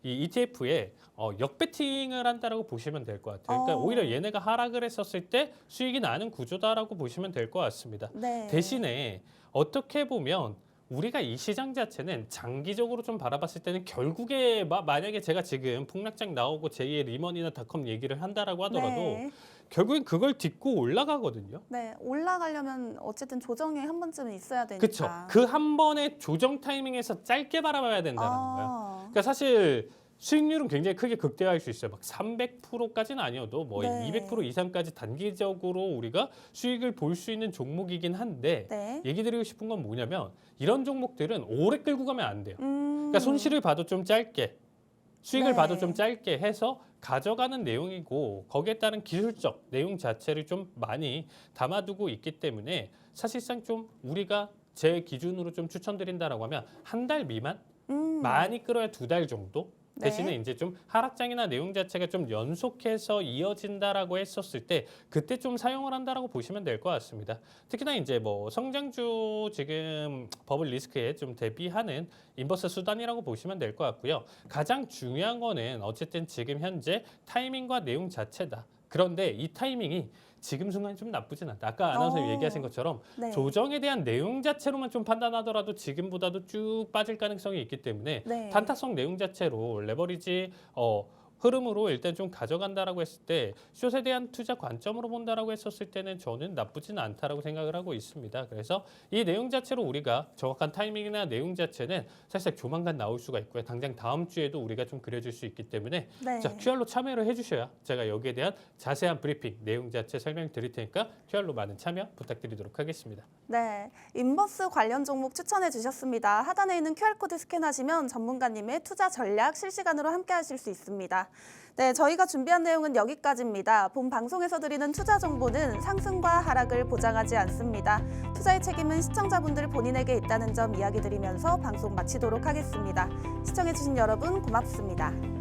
이 ETF에 역배팅을 한다라고 보시면 될 것 같아요. 그러니까 오히려 얘네가 하락을 했었을 때 수익이 나는 구조다라고 보시면 될 것 같습니다.
네.
대신에 어떻게 보면 우리가 이 시장 자체는 장기적으로 좀 바라봤을 때는 결국에 만약에 제가 지금 폭락장 나오고 제2의 리먼이나 닷컴 얘기를 한다라고 하더라도
네.
결국엔 그걸 딛고 올라가거든요.
네, 올라가려면 어쨌든 조정이 한 번쯤은 있어야 되니까.
그렇죠. 그 한 번의 조정 타이밍에서 짧게 바라봐야 된다는 거예요. 그러니까 사실 수익률은 굉장히 크게 극대화할 수 있어요. 막 300%까지는 아니어도 뭐
네.
200% 이상까지 단기적으로 우리가 수익을 볼 수 있는 종목이긴 한데
네.
얘기 드리고 싶은 건 뭐냐면 이런 종목들은 오래 끌고 가면 안 돼요.
음.
그러니까 손실을 봐도 좀 짧게 수익을
네.
봐도 좀 짧게 해서 가져가는 내용이고 거기에 따른 기술적 내용 자체를 좀 많이 담아두고 있기 때문에 사실상 좀 우리가 제 기준으로 좀 추천드린다라고 하면 한 달 미만 많이 끌어야 2달 정도 대신에 이제 좀 하락장이나 내용 자체가 좀 연속해서 이어진다라고 했었을 때 그때 좀 사용을 한다라고 보시면 될 것 같습니다. 특히나 이제 뭐 성장주 지금 버블 리스크에 좀 대비하는 인버스 수단이라고 보시면 될 것 같고요. 가장 중요한 거는 어쨌든 지금 현재 타이밍과 내용 자체다. 그런데 이 타이밍이 지금 순간 좀 나쁘진 않다. 아까 아나운서님 얘기하신 것처럼
네.
조정에 대한 내용 자체로만 좀 판단하더라도 지금보다도 쭉 빠질 가능성이 있기 때문에
네.
단타성 내용 자체로 레버리지 흐름으로 일단 좀 가져간다라고 했을 때 숏에 대한 투자 관점으로 본다라고 했었을 때는 저는 나쁘진 않다라고 생각을 하고 있습니다. 그래서 이 내용 자체로 우리가 정확한 타이밍이나 내용 자체는 사실 조만간 나올 수가 있고요. 당장 다음 주에도 우리가 좀 그려질 수 있기 때문에
네.
자, QR로 참여를 해주셔야 제가 여기에 대한 자세한 브리핑, 내용 자체 설명드릴 테니까 QR로 많은 참여 부탁드리도록 하겠습니다.
네, 인버스 관련 종목 추천해 주셨습니다. 하단에 있는 QR코드 스캔하시면 전문가님의 투자 전략 실시간으로 함께 하실 수 있습니다. 네, 저희가 준비한 내용은 여기까지입니다. 본 방송에서 드리는 투자 정보는 상승과 하락을 보장하지 않습니다. 투자의 책임은 시청자분들 본인에게 있다는 점 이야기 드리면서 방송 마치도록 하겠습니다. 시청해주신 여러분 고맙습니다.